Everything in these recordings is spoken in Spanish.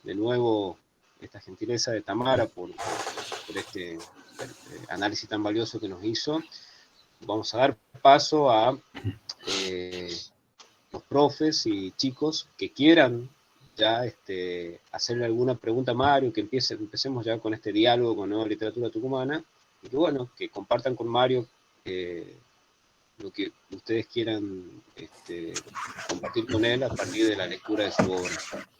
de nuevo esta gentileza de Tamara por este análisis tan valioso que nos hizo. Vamos a dar paso a los profes y chicos que quieran ya hacerle alguna pregunta a Mario, que empecemos ya con este diálogo con Nueva Literatura Tucumana, y que bueno, que compartan con Mario lo que ustedes quieran compartir con él a partir de la lectura de su obra.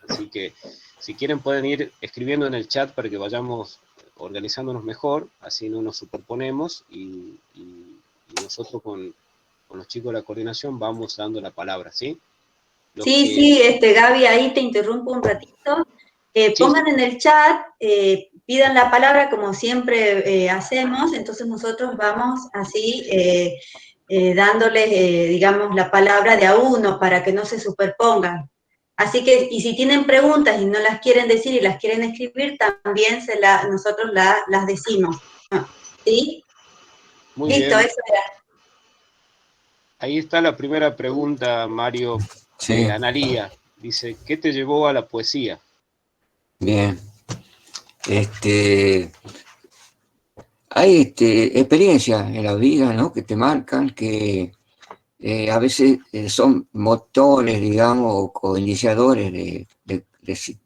Así que si quieren pueden ir escribiendo en el chat para que vayamos organizándonos mejor, así no nos superponemos y nosotros con los chicos de la coordinación vamos dando la palabra, ¿sí? Sí, Gaby, ahí te interrumpo un ratito. Pongan en el chat, pidan la palabra como siempre hacemos, entonces nosotros vamos así dándoles, digamos, la palabra de a uno para que no se superpongan. Así que, y si tienen preguntas y no las quieren decir y las quieren escribir, también nosotros las decimos. ¿Sí? Muy Listo, bien. eso era. Ahí está la primera pregunta, Mario, de Analía. Dice, ¿qué te llevó a la poesía? Bien. Hay experiencias en la vida, ¿no?, que te marcan, que a veces son motores, digamos, o iniciadores de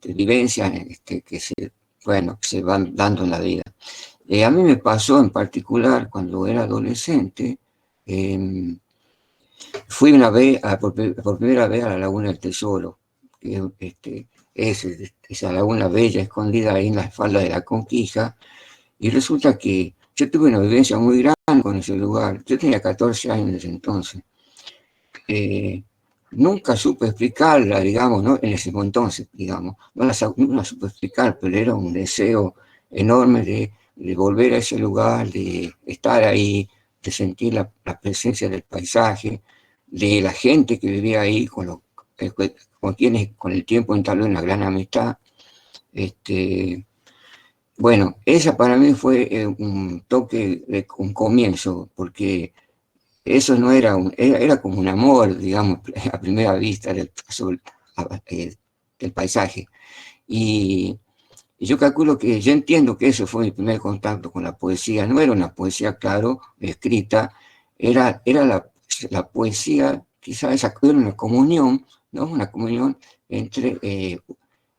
vivencias que se van dando en la vida. A mí me pasó en particular cuando era adolescente. Fui una vez, por primera vez, a la Laguna del Tesoro, que es esa laguna bella escondida ahí en la falda de la Conquija, y resulta que yo tuve una vivencia muy grande con ese lugar. Yo tenía 14 años en ese entonces. Nunca supe explicarla, digamos, ¿no? En ese entonces, digamos, no la supe explicar, pero era un deseo enorme de volver a ese lugar, de estar ahí, de sentir la presencia del paisaje, de la gente que vivía ahí, con quienes con el tiempo entablé una gran amistad. Bueno, esa para mí fue un toque, un comienzo, porque eso no era como un amor, digamos, a primera vista del paisaje. Y yo calculo que, yo entiendo que eso fue mi primer contacto con la poesía. No era una poesía, claro, escrita, era la poesía, quizás era una comunión, ¿no? Una comunión entre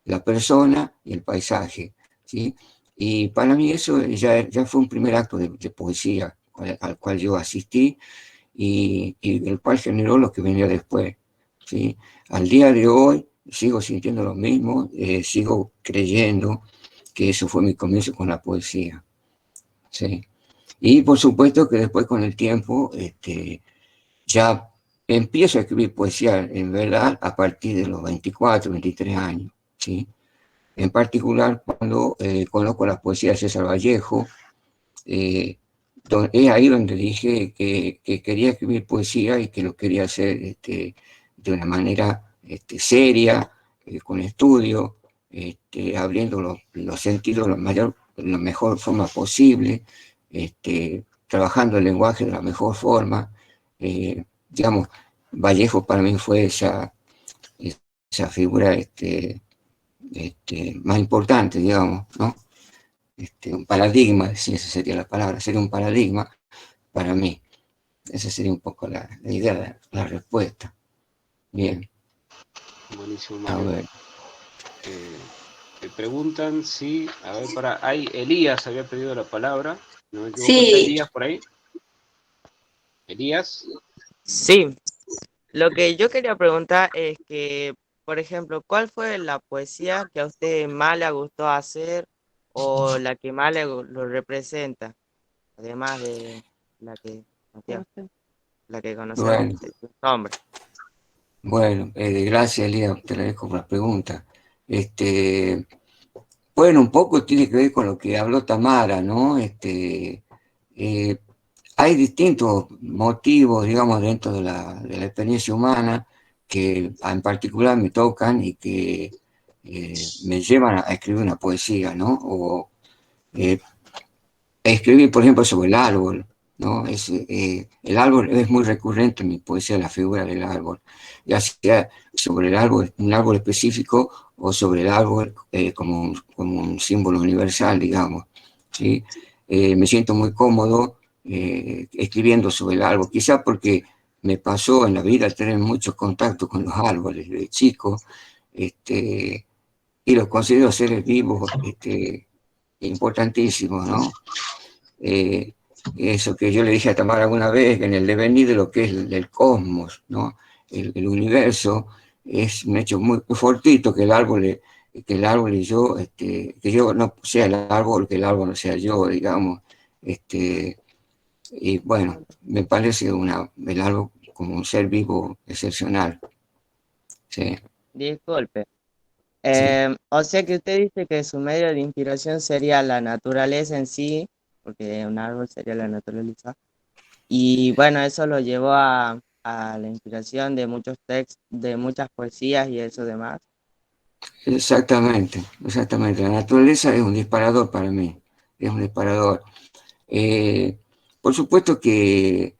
la persona y el paisaje, ¿sí? Y para mí eso ya fue un primer acto de poesía al cual yo asistí, y el cual generó lo que venía después, ¿sí? Al día de hoy sigo sintiendo lo mismo, sigo creyendo que eso fue mi comienzo con la poesía, ¿sí? Y por supuesto que después con el tiempo ya empiezo a escribir poesía en verdad a partir de los 24, 23 años, ¿sí? En particular cuando conozco la poesía de César Vallejo. Es ahí donde dije que quería escribir poesía y que lo quería hacer de una manera seria, con estudio, abriendo los sentidos de la mejor forma posible, trabajando el lenguaje de la mejor forma. Digamos, Vallejo para mí fue esa figura más importante, digamos, ¿no? Un paradigma, si esa sería la palabra, sería un paradigma para mí. Esa sería un poco la idea, la respuesta. Bien. Buenísimo, Mario. A ver. Te preguntan si, a ver, Elías había pedido la palabra, no me equivoco, sí. ¿Está Elías por ahí? ¿Elías? Sí, lo que yo quería preguntar es que, por ejemplo, ¿cuál fue la poesía que a usted más le gustó hacer o la que más lo representa? Además de la que conocemos, Bueno, su nombre. Bueno, gracias, Elías, te agradezco por la pregunta. Bueno, un poco tiene que ver con lo que habló Tamara, ¿no? Hay distintos motivos, digamos, dentro de la experiencia humana que en particular me tocan y que me llevan a escribir una poesía, ¿no? O escribir, por ejemplo, sobre el árbol, ¿no? El árbol es muy recurrente en mi poesía, la figura del árbol, ya sea sobre el árbol, un árbol específico, o sobre el árbol como un símbolo universal, digamos, ¿sí? Me siento muy cómodo escribiendo sobre el árbol, quizá porque me pasó en la vida tener mucho contacto con los árboles de chico, y los considero seres vivos importantísimos, ¿no? Eso que yo le dije a Tamara alguna vez, en el devenir de lo que es el cosmos, ¿no? El universo, es un hecho muy fortuito que el árbol y yo, que yo no sea el árbol, que el árbol no sea yo, digamos. Y bueno, me parece el árbol como un ser vivo excepcional. Sí, Disculpe. sí. O sea que usted dice que su medio de inspiración sería la naturaleza en sí, porque un árbol sería la naturaleza. Y bueno, eso lo llevó a la inspiración de muchos textos, de muchas poesías y eso demás. Exactamente, exactamente. La naturaleza es un disparador para mí, es un disparador. Eh, por supuesto que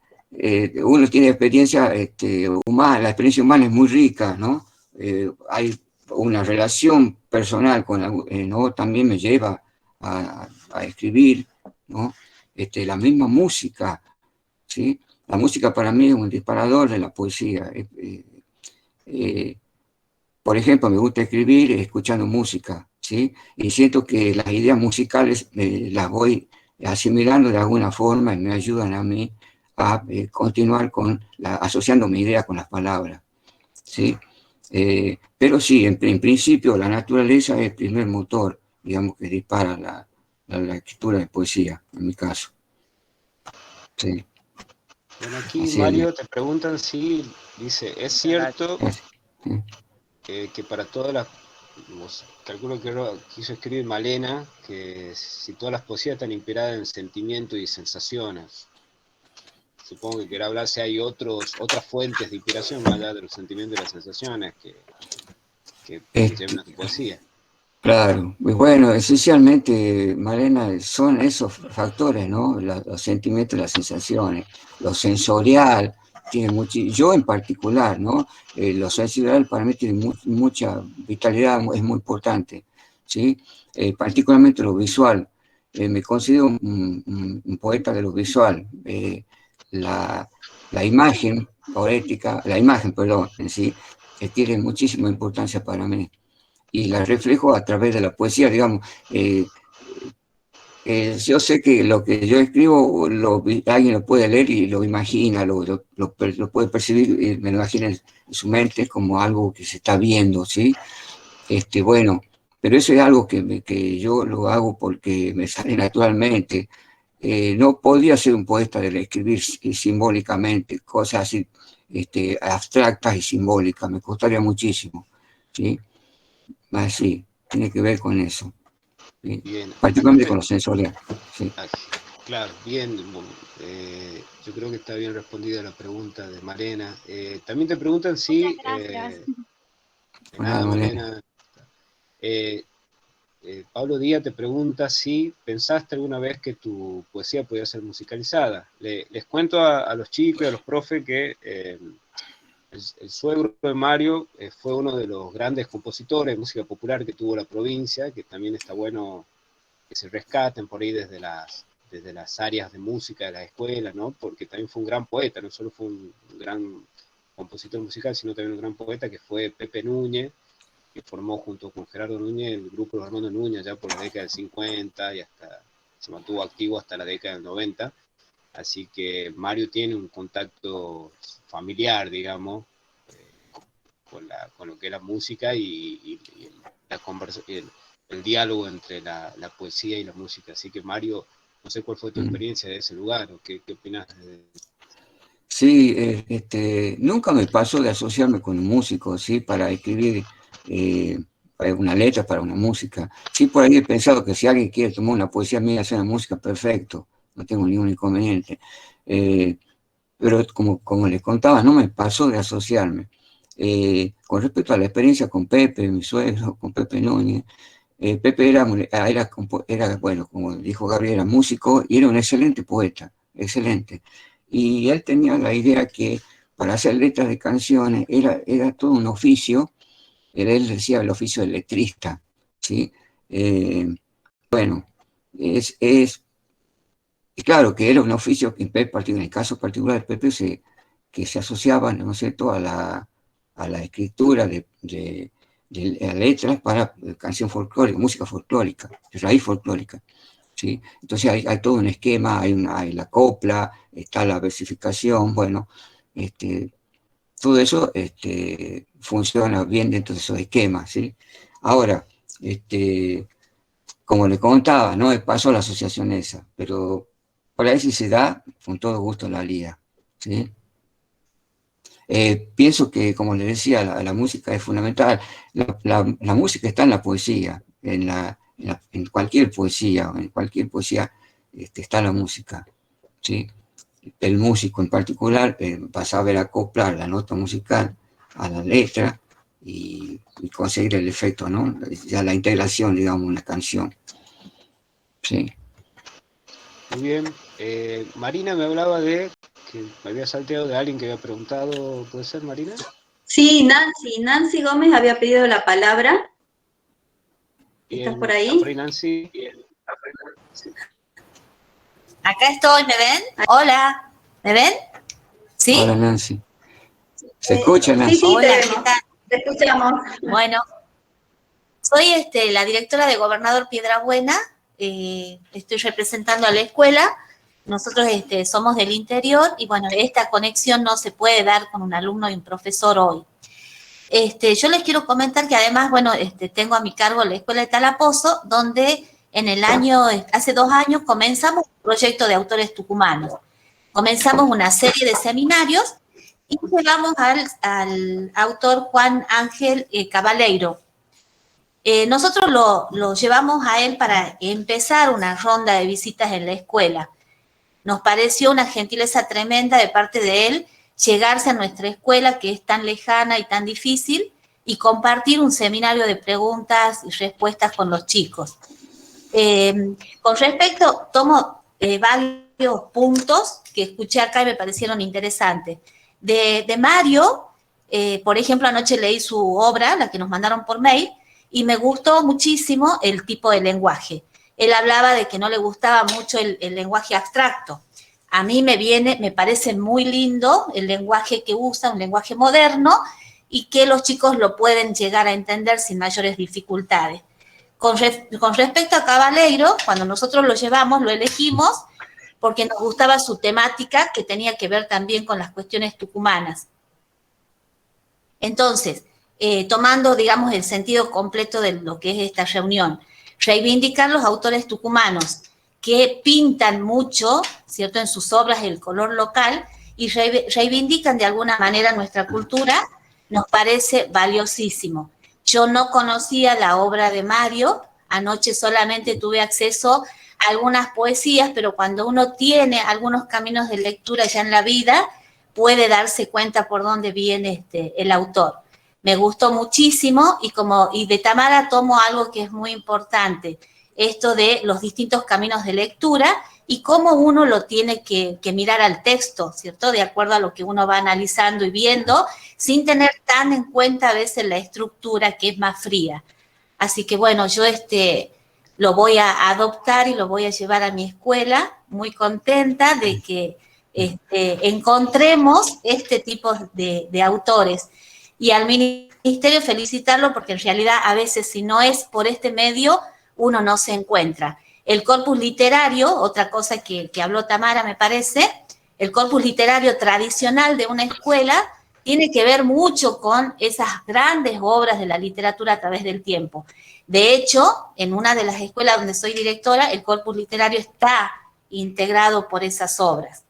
uno tiene experiencia humana, la experiencia humana es muy rica, ¿no? Hay una relación personal ¿no? También me lleva a escribir, ¿no? La misma música, ¿sí? La música para mí es un disparador de la poesía. Eh, por ejemplo, me gusta escribir escuchando música, ¿sí? Y siento que las ideas musicales las voy asimilando de alguna forma y me ayudan a mí a continuar asociando mi idea con las palabras, ¿sí? Pero sí, en principio la naturaleza es el primer motor, digamos, que dispara la escritura de poesía, en mi caso. Sí, Bueno, aquí así es. Mario te preguntan si, dice, ¿es cierto Sí. que para todas las, calculo que quiso escribir Malena, que si todas las poesías están inspiradas en sentimientos y sensaciones? Supongo que quiere hablar si hay otras fuentes de inspiración más allá de los sentimientos y las sensaciones que lleven a tu poesía. Claro, pues bueno, esencialmente, Malena, son esos factores, ¿no? Los sentimientos, las sensaciones, lo sensorial, tiene yo en particular, ¿no? Lo sensorial para mí tiene mucha vitalidad, es muy importante, ¿sí? Particularmente lo visual. Me considero un poeta de lo visual. La imagen poética, la imagen, perdón, en sí, tiene muchísima importancia para mí y la reflejo a través de la poesía, digamos. Yo sé que lo que yo escribo alguien lo puede leer y lo imagina, lo puede percibir, me lo imagina en su mente como algo que se está viendo, ¿sí? Bueno, pero eso es algo que yo lo hago porque me sale naturalmente. No podría ser un poeta del escribir simbólicamente, cosas así abstractas y simbólicas, me costaría muchísimo, ¿sí? Así, tiene que ver con eso. ¿Sí? Bien, aquí Particularmente con los sensorial. Sí. claro, bien, yo creo que está bien respondida la pregunta de Malena. También te preguntan si, Muchas gracias. de Pues nada, nada, Malena. Malena, Pablo Díaz te pregunta si pensaste alguna vez que tu poesía podía ser musicalizada. Les cuento a los chicos y a los profes que el suegro de Mario fue uno de los grandes compositores de música popular que tuvo la provincia, que también está bueno que se rescaten por ahí desde las áreas de música de la escuela, ¿no? Porque también fue un gran poeta, no solo fue un gran compositor musical, sino también un gran poeta que fue Pepe Núñez, que formó junto con Gerardo Núñez el grupo Los Hermanos Núñez ya por la década del 50 y hasta se mantuvo activo hasta la década del 90. Así que Mario tiene un contacto familiar, digamos, con lo que es la música y la el diálogo entre la poesía y la música. Así que Mario, no sé cuál fue tu experiencia de ese lugar o qué opinas de... Sí, nunca me pasó de asociarme con un músico, ¿sí? Para escribir una letra para una música. Sí, por ahí he pensado que si alguien quiere tomar una poesía mía y hacer una música, perfecto, no tengo ningún inconveniente. Pero como les contaba, no me pasó de asociarme. Con respecto a la experiencia con Pepe, mi suegro, con Pepe Núñez, Pepe era, bueno, como dijo Gabriel, era músico y era un excelente poeta, excelente. Y él tenía la idea que para hacer letras de canciones era todo un oficio. Él decía el oficio de letrista, ¿sí? Bueno, y claro que era un oficio que en el caso particular del Pepe que se asociaba, ¿no es cierto?, a la escritura de letras para canción folclórica, música folclórica, raíz folclórica, ¿sí? Entonces hay todo un esquema, hay la copla, está la versificación, bueno, todo eso funciona bien dentro de esos esquemas, ¿sí? Ahora, como le contaba, no pasó a la asociación esa, pero por ahí si se da, con todo gusto la haría, ¿sí? Pienso que, como le decía, la música es fundamental. La música está en la poesía, en cualquier poesía, está la música, ¿sí? El músico en particular va a saber acoplar la nota musical a la letra y conseguir el efecto, ¿no? Ya la integración, digamos, una canción. Sí. Muy bien. Marina me hablaba de que me había salteado de alguien que había preguntado, ¿puede ser, Marina? Sí, Nancy Gómez había pedido la palabra. Bien. ¿Estás por ahí? ¿Está Nancy? Bien. Acá estoy, ¿me ven? Hola, ¿me ven? ¿Sí? Hola, Nancy. ¿Se escucha, Nancy? Sí, Hola, ¿qué tal? Te escuchamos. Bueno, soy la directora de Gobernador Piedrabuena, estoy representando a la escuela. Nosotros somos del interior y bueno, esta conexión no se puede dar con un alumno y un profesor hoy. Yo les quiero comentar que además, bueno, tengo a mi cargo la escuela de Talapozo, donde hace 2 años comenzamos un proyecto de autores tucumanos. Comenzamos una serie de seminarios y llegamos al autor Juan Ángel Cabaleiro. Nosotros lo llevamos a él para empezar una ronda de visitas en la escuela. Nos pareció una gentileza tremenda de parte de él llegarse a nuestra escuela, que es tan lejana y tan difícil, y compartir un seminario de preguntas y respuestas con los chicos. Con respecto, tomo varios puntos que escuché acá y me parecieron interesantes. De Mario, por ejemplo, anoche leí su obra, la que nos mandaron por mail, y me gustó muchísimo el tipo de lenguaje. Él hablaba de que no le gustaba mucho el lenguaje abstracto. A mí me parece muy lindo el lenguaje que usa, un lenguaje moderno, y que los chicos lo pueden llegar a entender sin mayores dificultades. Con respecto a Cabaleiro, cuando nosotros lo llevamos, lo elegimos porque nos gustaba su temática, que tenía que ver también con las cuestiones tucumanas. Entonces, tomando, digamos, el sentido completo de lo que es esta reunión, reivindicar los autores tucumanos que pintan mucho, ¿cierto?, en sus obras el color local y reivindican de alguna manera nuestra cultura, nos parece valiosísimo. Yo no conocía la obra de Mario, anoche solamente tuve acceso a algunas poesías, pero cuando uno tiene algunos caminos de lectura ya en la vida, puede darse cuenta por dónde viene el autor. Me gustó muchísimo y de Tamara tomo algo que es muy importante, esto de los distintos caminos de lectura y cómo uno lo tiene que mirar al texto, ¿cierto? De acuerdo a lo que uno va analizando y viendo, sin tener tan en cuenta a veces la estructura que es más fría. Así que bueno, yo lo voy a adoptar y lo voy a llevar a mi escuela, muy contenta de que encontremos este tipo de autores. Y al ministerio felicitarlo porque en realidad a veces si no es por este medio, uno no se encuentra. El corpus literario, otra cosa que habló Tamara me parece, el corpus literario tradicional de una escuela tiene que ver mucho con esas grandes obras de la literatura a través del tiempo. De hecho, en una de las escuelas donde soy directora, el corpus literario está integrado por esas obras.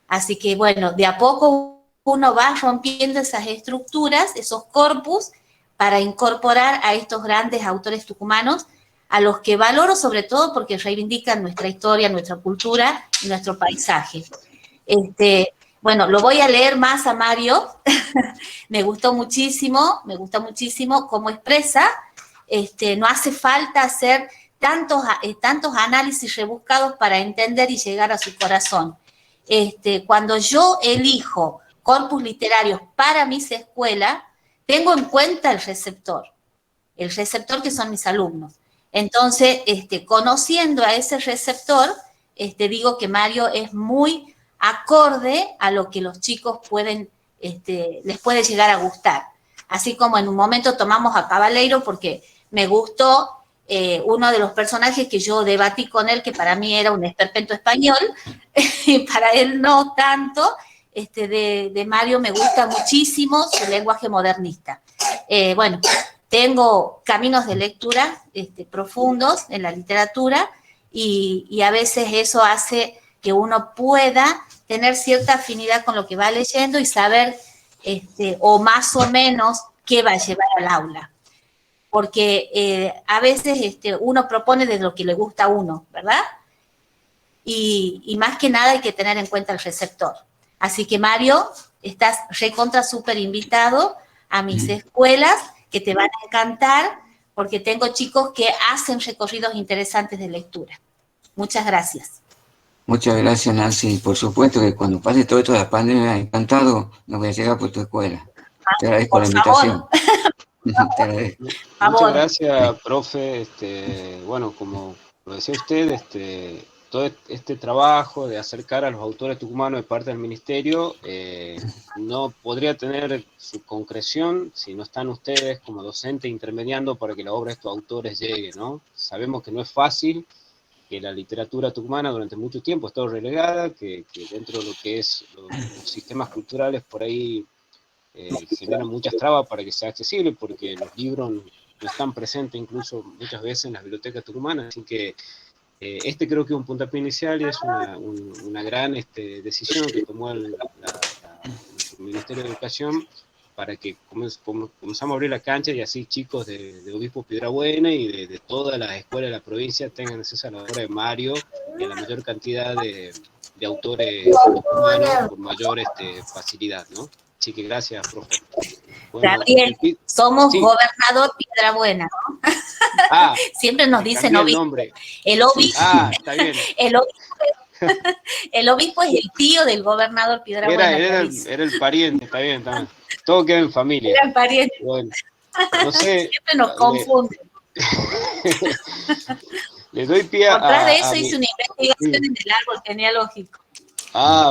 Así que, bueno, de a poco uno va rompiendo esas estructuras, esos corpus, para incorporar a estos grandes autores tucumanos, a los que valoro sobre todo porque reivindican nuestra historia, nuestra cultura y nuestro paisaje. Bueno, lo voy a leer más a Mario, me gustó muchísimo cómo expresa, no hace falta hacer tantos análisis rebuscados para entender y llegar a su corazón. cuando yo elijo corpus literarios para mis escuelas, tengo en cuenta el receptor que son mis alumnos. Entonces, conociendo a ese receptor, digo que Mario es muy acorde a lo que los chicos les puede llegar a gustar. Así como en un momento tomamos a Cabaleiro porque me gustó uno de los personajes que yo debatí con él, que para mí era un esperpento español, y para él no tanto. De Mario me gusta muchísimo su lenguaje modernista. Bueno, tengo caminos de lectura profundos en la literatura y a veces eso hace que uno pueda tener cierta afinidad con lo que va leyendo y saber o más o menos qué va a llevar al aula. Porque a veces uno propone de lo que le gusta a uno, ¿verdad? Y más que nada hay que tener en cuenta el receptor. Así que, Mario, estás recontra súper invitado a mis escuelas, que te van a encantar, porque tengo chicos que hacen recorridos interesantes de lectura. Muchas gracias. Muchas gracias, Nancy. Por supuesto que cuando pase todo esto de la pandemia, encantado, me voy a llegar por tu escuela. Te agradezco la invitación. Te agradezco. Muchas gracias, profe. Bueno, como lo decía usted, todo este trabajo de acercar a los autores tucumanos de parte del Ministerio no podría tener su concreción si no están ustedes como docentes intermediando para que la obra de estos autores llegue, ¿no? Sabemos que no es fácil, que la literatura tucumana durante mucho tiempo ha estado relegada, que dentro de lo que es los sistemas culturales por ahí generan muchas trabas para que sea accesible, porque los libros no están presentes incluso muchas veces en las bibliotecas tucumanas, así que creo que es un puntapié inicial y es una gran decisión que tomó el Ministerio de Educación para que comenzamos a abrir la cancha y así chicos de Obispo Piedrabuena y de todas las escuelas de la provincia tengan acceso a la obra de Mario y a la mayor cantidad de autores humanos con mayor facilidad, ¿no? Así que gracias, profe. Bueno, Gabriel, somos gobernador Piedrabuena, ¿no? Siempre nos dicen obispo. El obispo. Está bien. El obispo es el tío del gobernador Piedrabuena. Era el pariente, está bien. Todo queda en familia. Era el pariente. Bueno, no sé. Siempre nos confunden. Le doy pie a... Tras de eso hice una investigación en el árbol genealógico.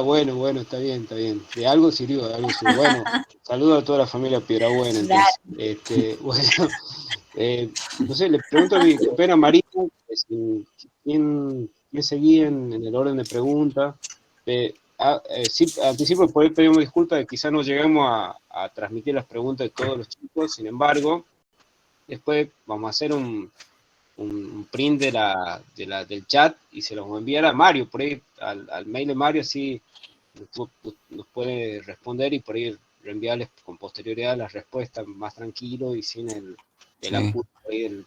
Bueno, está bien. De algo sirvió. Bueno, saludo a toda la familia Piedrabuena. Bueno, no sé, le pregunto a mi compañera Marina quién seguía en el orden de preguntas. Sí, al principio por ahí pedimos disculpas de que quizás no llegamos a transmitir las preguntas de todos los chicos, sin embargo, después vamos a hacer un print del chat y se los vamos a enviar a Mario, por ahí al mail de Mario, así nos puede responder y por ahí reenviarles con posterioridad las respuestas más tranquilo y sin el apuro del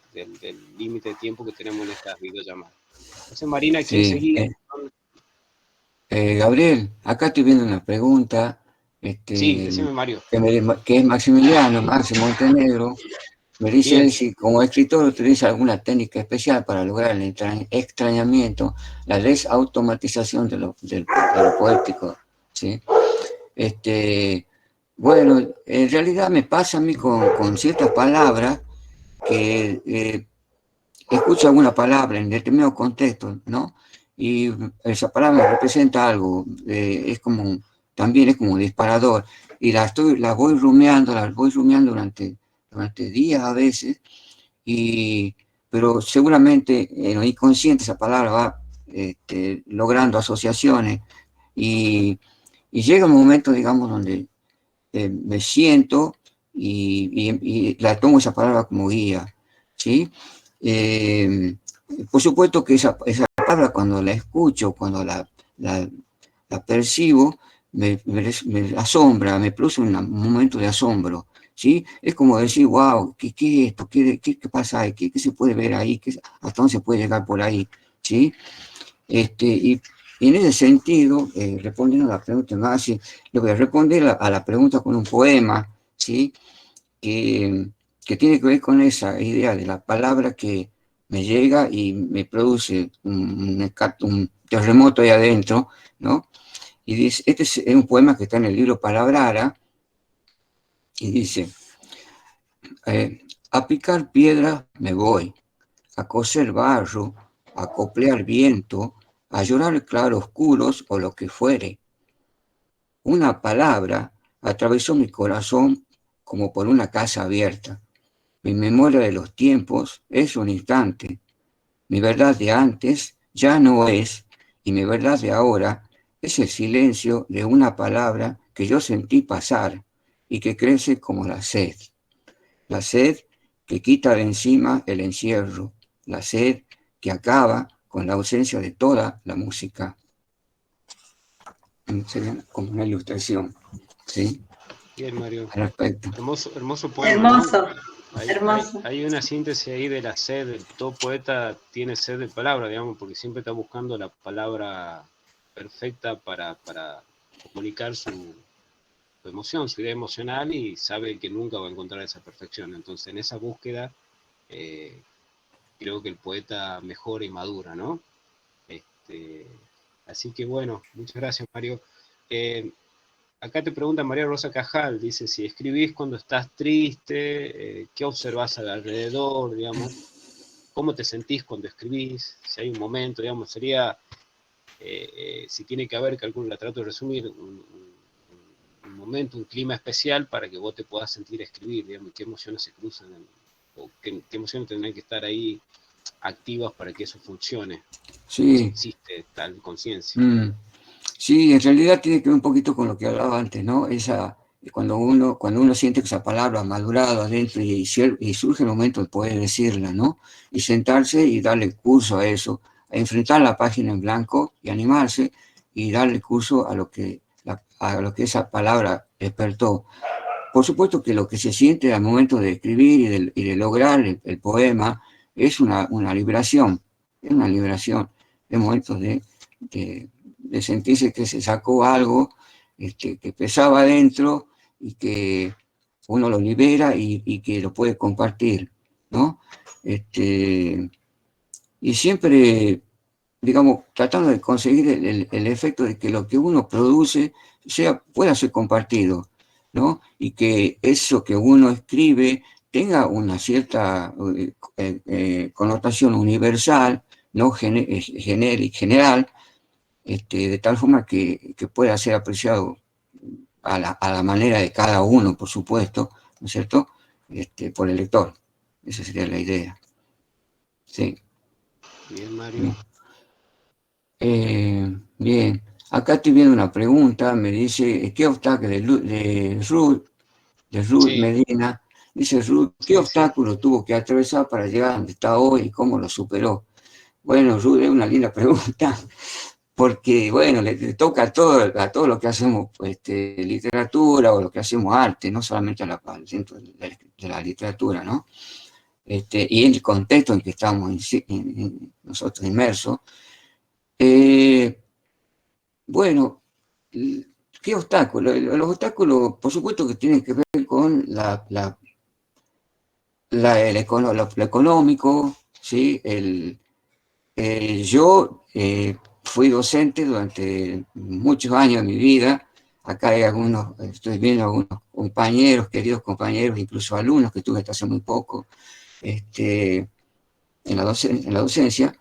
límite de tiempo que tenemos en estas videollamadas. Entonces, Marina, ¿quién seguía? Gabriel, acá estoy viendo una pregunta. Sí, decime, Mario. Que es Maximiliano Montenegro. Me dice si como escritor utiliza alguna técnica especial para lograr el extrañamiento, la desautomatización de lo poético, ¿sí? Bueno, en realidad me pasa a mí con ciertas palabras que escucho alguna palabra en determinado contexto, ¿no? Y esa palabra representa algo, también es como un disparador, y las voy rumiando durante días a veces, pero seguramente en lo inconsciente esa palabra va logrando asociaciones, y llega un momento, digamos, donde me siento y la tomo esa palabra como guía, ¿sí? Por supuesto que esa palabra cuando la escucho, cuando la percibo, me asombra, me produce un momento de asombro, ¿sí? Es como decir, wow, ¿qué es esto? ¿Qué pasa ahí? ¿Qué se puede ver ahí? ¿Hasta dónde se puede llegar por ahí? ¿Sí? Y en ese sentido, respondiendo a la pregunta más, le voy a responder a la pregunta con un poema, ¿sí? Que tiene que ver con esa idea de la palabra que me llega y me produce un terremoto ahí adentro, ¿no? Y dice, este es un poema que está en el libro Palabrara, y dice, a picar piedra me voy, a coser barro, a coplear viento, a llorar claroscuros o lo que fuere. Una palabra atravesó mi corazón como por una casa abierta. Mi memoria de los tiempos es un instante. Mi verdad de antes ya no es, y mi verdad de ahora es el silencio de una palabra que yo sentí pasar y que crece como la sed. La sed que quita de encima el encierro, la sed que acaba con la ausencia de toda la música. Sería como una ilustración, ¿sí? Bien, Mario. Al respecto. Hermoso poema, Hermoso, ¿no? hermoso. Hay una síntesis ahí de la sed. Todo poeta tiene sed de palabra, digamos, porque siempre está buscando la palabra perfecta para comunicar su emoción, su idea emocional, y sabe que nunca va a encontrar esa perfección. Entonces, en esa búsqueda, creo que el poeta mejora y madura, ¿no? Así que bueno, muchas gracias, Mario. Acá te pregunta María Rosa Cajal, dice, si escribís cuando estás triste, ¿qué observás alrededor, digamos? ¿Cómo te sentís cuando escribís? Si hay un momento, digamos, sería, si tiene que haber, calculo, la trato de resumir, un momento, un clima especial para que vos te puedas sentir a escribir, digamos, qué emociones se cruzan, o qué emociones tendrán que estar ahí activas para que eso funcione, Sí. si existe tal conciencia. Sí, en realidad tiene que ver un poquito con lo que hablaba antes, ¿no? Cuando uno siente que esa palabra ha madurado adentro y surge el momento de poder decirla, ¿no? Y sentarse y darle curso a eso, a enfrentar la página en blanco y animarse y darle curso a lo que esa palabra despertó. Por supuesto que lo que se siente al momento de escribir y de lograr el poema es una liberación, es una liberación, de momentos de sentirse que se sacó algo que pesaba adentro y que uno lo libera y que lo puede compartir, ¿no? Y siempre, digamos, tratando de conseguir el efecto de que lo que uno produce pueda ser compartido, ¿no? Y que eso que uno escribe tenga una cierta connotación universal, no general, de tal forma que pueda ser apreciado a la manera de cada uno, por supuesto, ¿no es cierto?, por el lector. Esa sería la idea. Sí. Bien, Mario. Bien. Acá estoy viendo una pregunta, me dice, ¿qué obstáculo de Ruth Sí. Medina? Dice Ruth, ¿qué obstáculo tuvo que atravesar para llegar a donde está hoy y cómo lo superó? Bueno, Ruth, es una linda pregunta, porque, bueno, le toca a todo lo que hacemos literatura o lo que hacemos arte, no solamente dentro de la literatura, ¿no? Y en el contexto en que estamos nosotros inmersos. Bueno, ¿qué obstáculos? Los obstáculos, por supuesto, que tienen que ver con lo económico, ¿sí? Yo fui docente durante muchos años de mi vida. Acá hay estoy viendo algunos compañeros, queridos compañeros, incluso alumnos que tuve hasta hace muy poco en la docencia.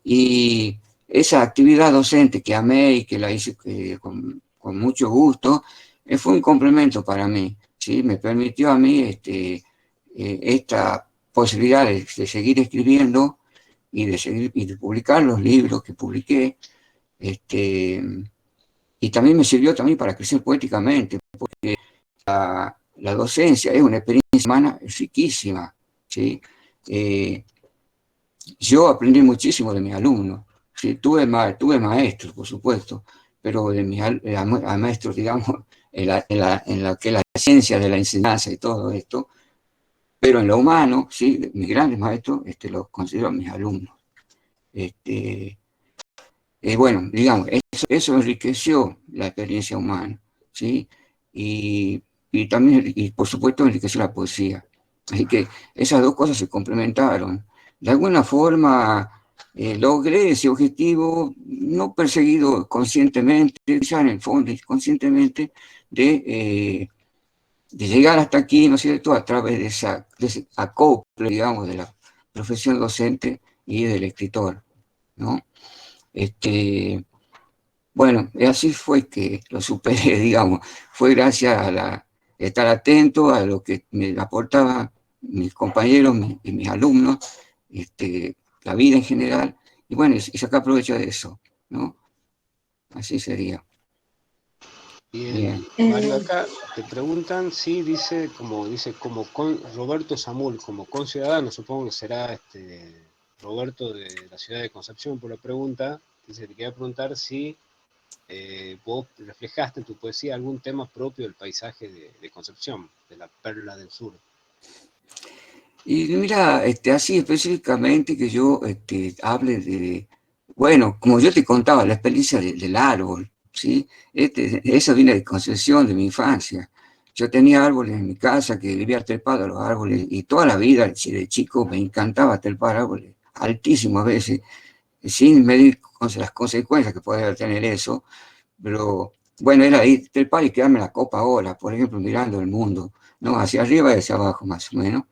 Y esa actividad docente que amé y que la hice con mucho gusto, fue un complemento para mí, ¿sí? Me permitió a mí esta posibilidad de seguir escribiendo y de publicar los libros que publiqué, y también me sirvió también para crecer poéticamente, porque la docencia es una experiencia humana riquísima, ¿sí? Yo aprendí muchísimo de mis alumnos, ¿sí? Tuve maestros, por supuesto, pero de mis maestros, digamos, en la que la ciencia de la enseñanza y todo esto, pero en lo humano, ¿sí? Mis grandes maestros los considero mis alumnos. Bueno, digamos, eso enriqueció la experiencia humana, ¿sí? Y también, y por supuesto, enriqueció la poesía. Así que esas dos cosas se complementaron. De alguna forma, logré ese objetivo, no perseguido conscientemente, ya en el fondo inconscientemente, de llegar hasta aquí, ¿no es cierto?, a través de ese acople, digamos, de la profesión docente y del escritor, ¿no? Bueno, así fue que lo superé, digamos. Fue gracias a estar atento a lo que me aportaban mis compañeros y mis alumnos, la vida en general, y bueno, y sacar provecho de eso, ¿no? Así sería. Bien, Bien. Mario, acá te preguntan si dice como Roberto Samul, como conciudadano, supongo que será Roberto de la ciudad de Concepción por la pregunta. Dice, te quería preguntar si vos reflejaste en tu poesía algún tema propio del paisaje de Concepción, de la Perla del Sur. Y mira, así específicamente que yo hable de, bueno, como yo te contaba, la experiencia del árbol, ¿sí? Eso viene de Concepción, de mi infancia. Yo tenía árboles en mi casa que vivía trepado a los árboles y toda la vida, de chico, me encantaba trepar árboles, altísimos a veces, sin medir las consecuencias que puede tener eso, pero bueno, era ir trepar y quedarme en la copa ahora, por ejemplo, mirando el mundo, ¿no? Hacia arriba y hacia abajo, más o menos.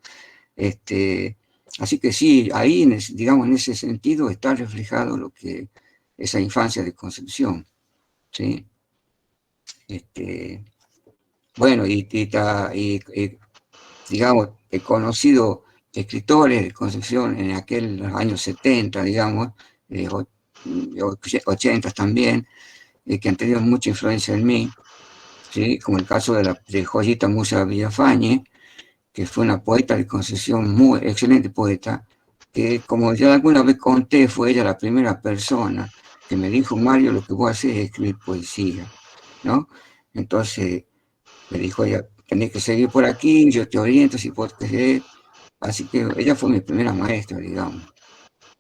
Así que sí, ahí, digamos, en ese sentido está reflejado lo que esa infancia de Concepción, ¿sí? Bueno, digamos, he conocido escritores de Concepción en aquellos años 70, digamos, 80 también, que han tenido mucha influencia en mí, ¿sí? Como el caso de Joyita Musa Villafañe, que fue una poeta de Concepción, muy excelente poeta, que como ya alguna vez conté, fue ella la primera persona que me dijo, Mario, lo que voy a hacer es escribir poesía, ¿no? Entonces me dijo ella, tenés que seguir por aquí, yo te oriento si puedes creer. Así que ella fue mi primera maestra, digamos,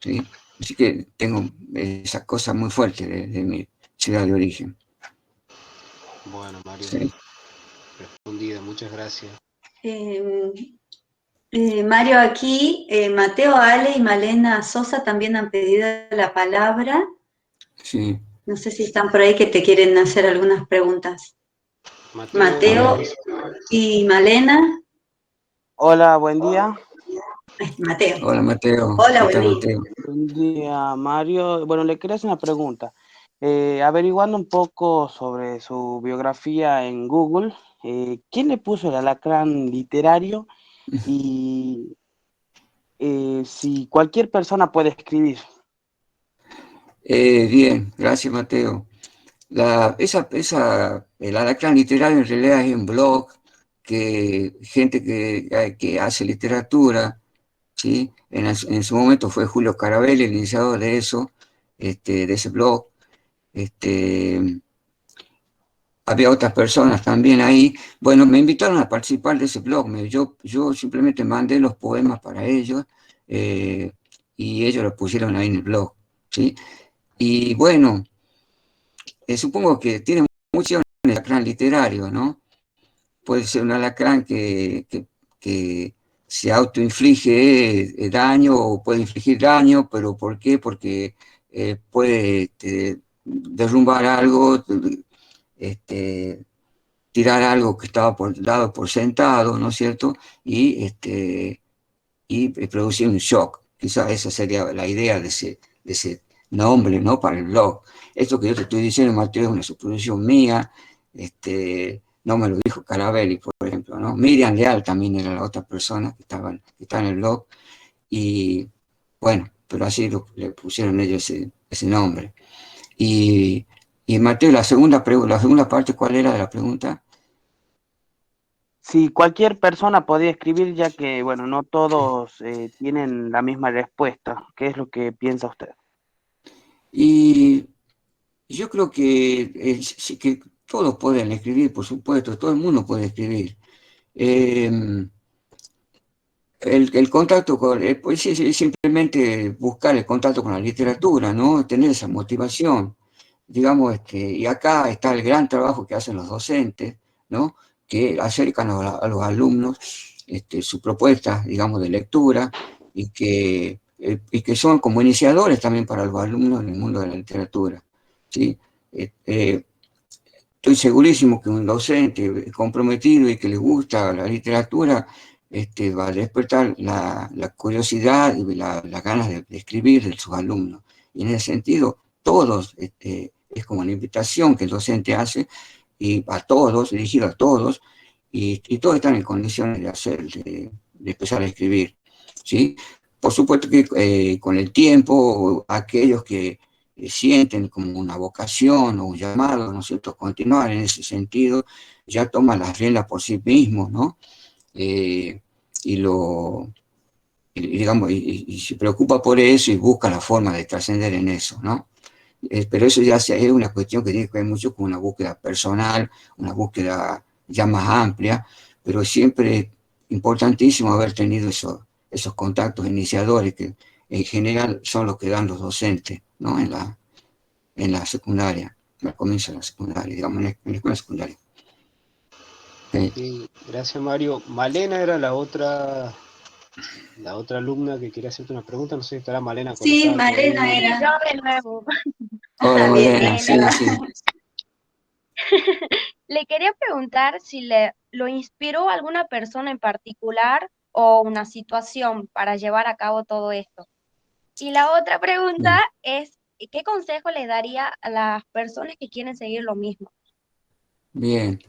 ¿sí? Así que tengo esa cosa muy fuerte de mi ciudad de origen. Bueno, Mario, ¿Sí? respondida, muchas gracias. Mario, aquí Mateo Ale y Malena Sosa también han pedido la palabra. Sí. No sé si están por ahí que te quieren hacer algunas preguntas. Mateo y Malena. Hola, buen día. Mateo. Hola, Mateo. Hola, ¿Qué buen tal, día. Mateo? Buen día, Mario. Bueno, le quería hacer una pregunta. Averiguando un poco sobre su biografía en Google, ¿quién le puso el alacrán literario? Y si cualquier persona puede escribir. Bien, gracias, Mateo. El Alacrán Literario en realidad es un blog que gente que hace literatura, ¿sí? En su momento fue Julio Carabelli el iniciador de eso, de ese blog. Había otras personas también ahí. Bueno, me invitaron a participar de ese blog. Yo simplemente mandé los poemas para ellos eh, y ellos los pusieron ahí en el blog, ¿sí? Y bueno, supongo que tiene mucho un alacrán literario, ¿no? Puede ser un alacrán que se autoinflige daño o puede infligir daño, pero ¿por qué? Porque puede derrumbar algo, este, tirar algo que estaba dado por sentado, ¿no es cierto? Y producir un shock. Quizás esa sería la idea de ese nombre, ¿no? Para el blog. Esto que yo te estoy diciendo, Mateo, es una suposición mía, no me lo dijo Carabelli, por ejemplo, ¿no? Miriam Leal también era la otra persona que está en el blog, y bueno, pero así le pusieron ellos ese nombre. Y, y Mateo, la segunda parte, ¿cuál era de la pregunta? Si cualquier persona podía escribir, ya que, bueno, no todos tienen la misma respuesta. ¿Qué es lo que piensa usted? Y yo creo sí que todos pueden escribir, por supuesto, todo el mundo puede escribir. Eh, el contacto pues es simplemente buscar el contacto con la literatura, ¿no? Tener esa motivación, digamos, y acá está el gran trabajo que hacen los docentes, ¿no? Que acercan a los alumnos su propuesta, digamos, de lectura y que y que son como iniciadores también para los alumnos en el mundo de la literatura, ¿sí? Estoy segurísimo que un docente comprometido y que le gusta la literatura va a despertar la curiosidad y las ganas de escribir de sus alumnos. Y en ese sentido, todos, es como una invitación que el docente hace y a todos, dirigido a todos, y todos están en condiciones de empezar a escribir, ¿sí? Por supuesto que con el tiempo, aquellos que sienten como una vocación o un llamado, ¿no es cierto?, continuar en ese sentido, ya toman las riendas por sí mismos, ¿no? Y digamos, y se preocupa por eso y busca la forma de trascender en eso, ¿no? Pero eso ya es una cuestión que tiene que ver mucho con una búsqueda personal, una búsqueda ya más amplia, pero siempre es importantísimo haber tenido esos contactos iniciadores que en general son los que dan los docentes, ¿no? En la secundaria, al comienzo de la secundaria, digamos, en la escuela secundaria. Sí, gracias, Mario. Malena era la otra alumna que quería hacerte una pregunta. No sé si estará Malena Sí, conectada Malena todavía. era. Sí, yo de nuevo. Hola, Bien, Malena, sí, bien. sí. Le quería preguntar si lo inspiró alguna persona en particular o una situación para llevar a cabo todo esto. Y la otra pregunta es, ¿qué consejo le daría a las personas que quieren seguir lo mismo? Bien.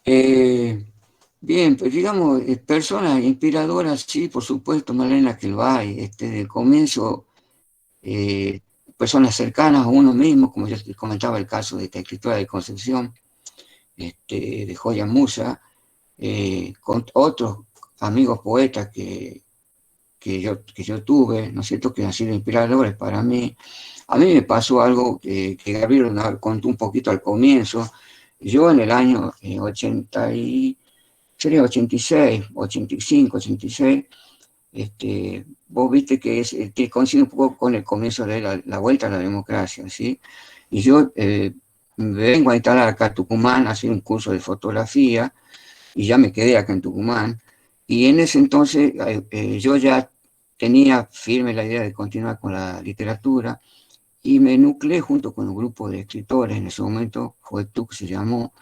Eh, Bien, pues digamos, personas inspiradoras, sí, por supuesto, Malena, que lo hay. De comienzo, personas cercanas a uno mismo, como yo te comentaba el caso de esta escritora de Concepción, de Joya Musa, con otros amigos poetas que yo tuve, ¿no es cierto?, que han sido inspiradores para mí. A mí me pasó algo que Gabriel nos contó un poquito al comienzo. Yo en el año 86, 85, 86, vos viste que coincide un poco con el comienzo de la vuelta a la democracia, ¿sí? Y yo vengo a instalar acá a Tucumán, a hacer un curso de fotografía, y ya me quedé acá en Tucumán, y en ese entonces yo ya tenía firme la idea de continuar con la literatura, y me nucleé junto con un grupo de escritores, en ese momento, Juventud se llamó,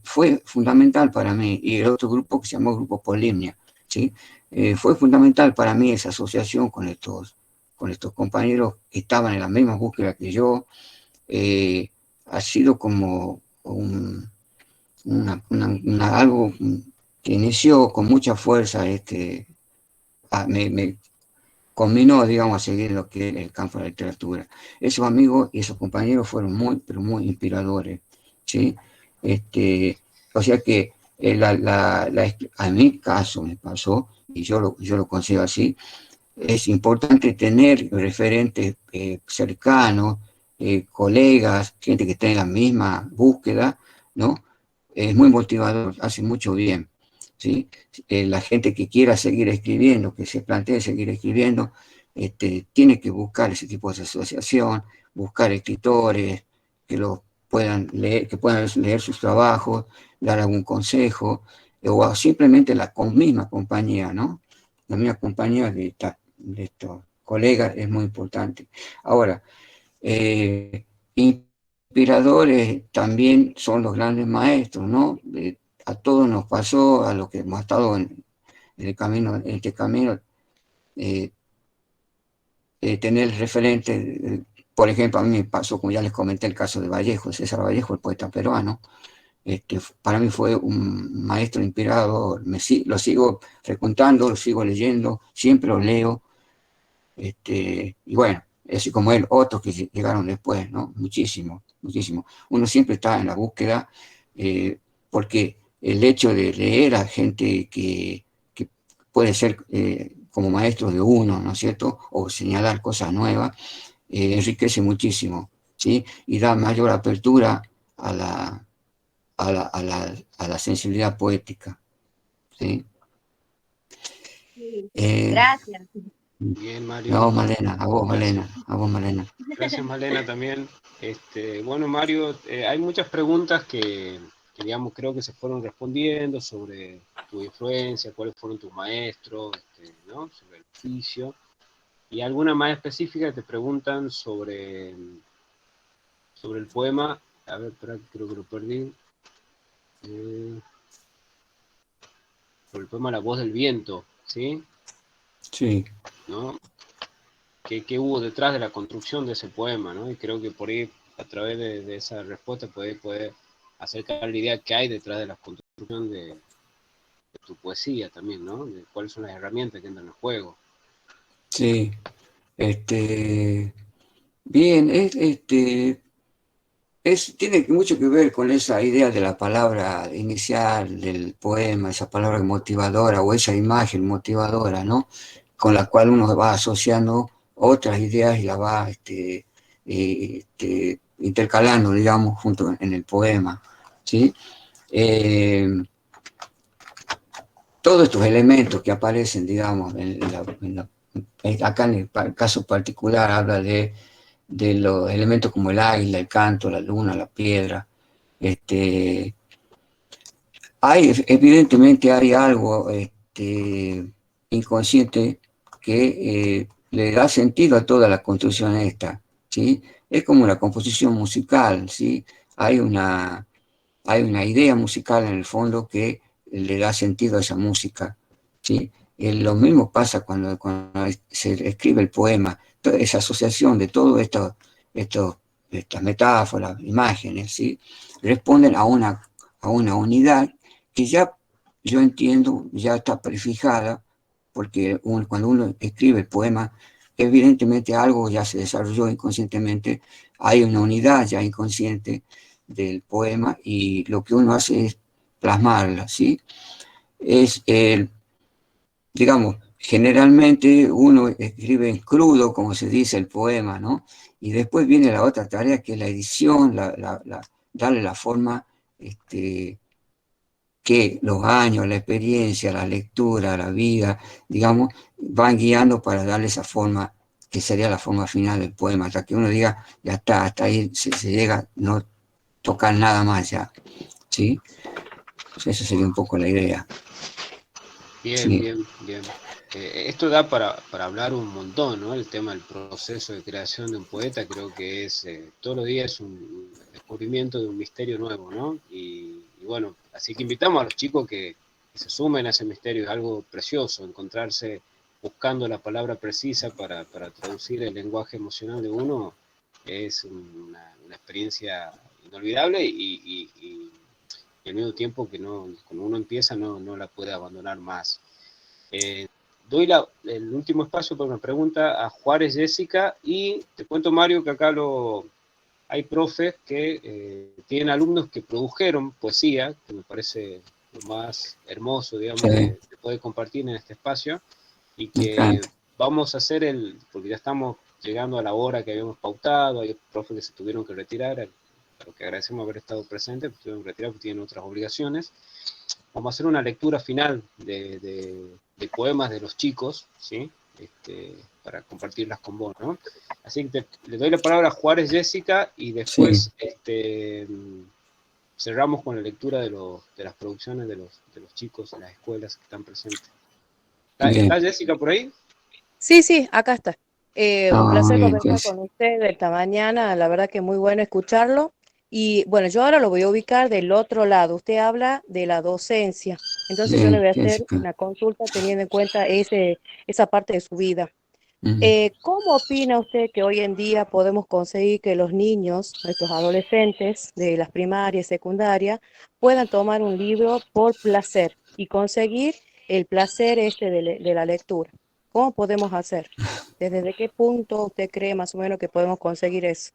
fue fundamental para mí, y el otro grupo que se llamó Grupo Polimnia, ¿sí? Fue fundamental para mí esa asociación con estos compañeros que estaban en la misma búsqueda que yo. Ha sido como algo que inició con mucha fuerza, me combinó, digamos, a seguir lo que es el campo de la literatura. Esos amigos y esos compañeros fueron muy, pero muy inspiradores, ¿sí? O sea que a mi caso me pasó, y yo lo considero así, es importante tener referentes cercanos, colegas, gente que esté en la misma búsqueda, ¿no? Es muy motivador, hace mucho bien, ¿sí? La gente que quiera seguir escribiendo, que se plantee seguir escribiendo, tiene que buscar ese tipo de asociación, buscar escritores que los puedan leer, que puedan leer sus trabajos, dar algún consejo, o simplemente la misma compañía, ¿no? La misma compañía de estos colegas es muy importante. Ahora, inspiradores también son los grandes maestros, ¿no? A todos nos pasó, a los que hemos estado en el camino, en este camino, eh, tener referentes, por ejemplo, a mí me pasó, como ya les comenté, el caso de Vallejo, César Vallejo, el poeta peruano. Para mí fue un maestro inspirador, lo sigo frecuentando, lo sigo leyendo, siempre lo leo, y bueno, así como él, otros que llegaron después, ¿no? Muchísimo, muchísimo. Uno siempre está en la búsqueda, porque el hecho de leer a gente que puede ser como maestro de uno, ¿no es cierto? O señalar cosas nuevas, enriquece muchísimo, ¿sí? Y da mayor apertura a la sensibilidad poética, ¿sí? Sí, Eh, gracias. Bien, a Mario. vos, Malena, a vos, Gracias. Malena, a vos, Malena. Gracias, Malena, también. Bueno, Mario, hay muchas preguntas digamos, creo que se fueron respondiendo sobre tu influencia, cuáles fueron tus maestros, ¿no? Sobre el oficio. Y alguna más específica te preguntan sobre el poema. A ver, espera, creo que lo perdí. Sobre el poema La voz del viento, ¿sí? Sí. ¿No? ¿Qué hubo detrás de la construcción de ese poema, ¿no? Y creo que por ahí, a través de esa respuesta, puede acercar la idea que hay detrás de la construcción de tu poesía también, ¿no? De cuáles son las herramientas que entran en juego. Sí. Bien, tiene mucho que ver con esa idea de la palabra inicial del poema, esa palabra motivadora o esa imagen motivadora, ¿no? Con la cual uno va asociando otras ideas y la va intercalando, digamos, junto en el poema, ¿sí? Todos estos elementos que aparecen, digamos, acá en el caso particular habla de los elementos como el águila, el canto, la luna, la piedra. Evidentemente hay algo inconsciente que le da sentido a toda la construcción esta, ¿sí? Es como una composición musical, ¿sí? Hay una idea musical en el fondo que le da sentido a esa música, ¿sí? Lo mismo pasa cuando se escribe el poema, toda esa asociación de todo estas metáforas, imágenes, ¿sí? Responden a una unidad que ya, yo entiendo, ya está prefijada, porque cuando uno escribe el poema, evidentemente algo ya se desarrolló inconscientemente, hay una unidad ya inconsciente del poema y lo que uno hace es plasmarla, ¿sí? Digamos, generalmente uno escribe en crudo, como se dice, el poema, ¿no? Y después viene la otra tarea que es la edición, darle la forma que los años, la experiencia, la lectura, la vida, digamos, van guiando para darle esa forma que sería la forma final del poema, hasta que uno diga, ya está, hasta ahí se llega, no tocar nada más ya, ¿sí? Pues esa sería un poco la idea. Bien, Sí, bien, bien. Esto da para hablar un montón, ¿no? El tema del proceso de creación de un poeta, creo que es todos los días un descubrimiento de un misterio nuevo, ¿no? Y bueno, así que invitamos a los chicos que se sumen a ese misterio, es algo precioso, encontrarse buscando la palabra precisa para traducir el lenguaje emocional de uno, es una experiencia inolvidable y al mismo tiempo que cuando uno empieza no la puede abandonar más. Doy el último espacio para una pregunta a Juárez Jessica y te cuento, Mario, que acá hay profes que tienen alumnos que produjeron poesía, que me parece lo más hermoso, digamos, sí, de poder compartir en este espacio, y me que encanta. vamos a hacer porque ya estamos llegando a la hora que habíamos pautado, hay profes que se tuvieron que retirar, a los que agradecemos haber estado presentes, porque tuvieron que retirar porque tienen otras obligaciones. Vamos a hacer una lectura final de poemas de los chicos, ¿sí? Para compartirlas con vos, ¿no? Así que le doy la palabra a Juárez Jessica y Sí, después cerramos con la lectura de las producciones de los chicos en las escuelas que están presentes. ¿Está bien. Jessica por ahí? Sí, sí, acá está. Un Ah, placer bien, conversar con usted esta mañana, la verdad que muy bueno escucharlo. Y bueno, yo ahora lo voy a ubicar del otro lado. Usted habla de la docencia, entonces yo le bien, voy a hacer Jessica. una consulta teniendo en cuenta esa parte de su vida. Mm. ¿Cómo opina usted que hoy en día podemos conseguir que los niños, nuestros adolescentes de las primarias y secundarias, puedan tomar un libro por placer y conseguir el placer de la lectura? ¿Cómo podemos hacer? ¿Desde qué punto usted cree más o menos que podemos conseguir eso?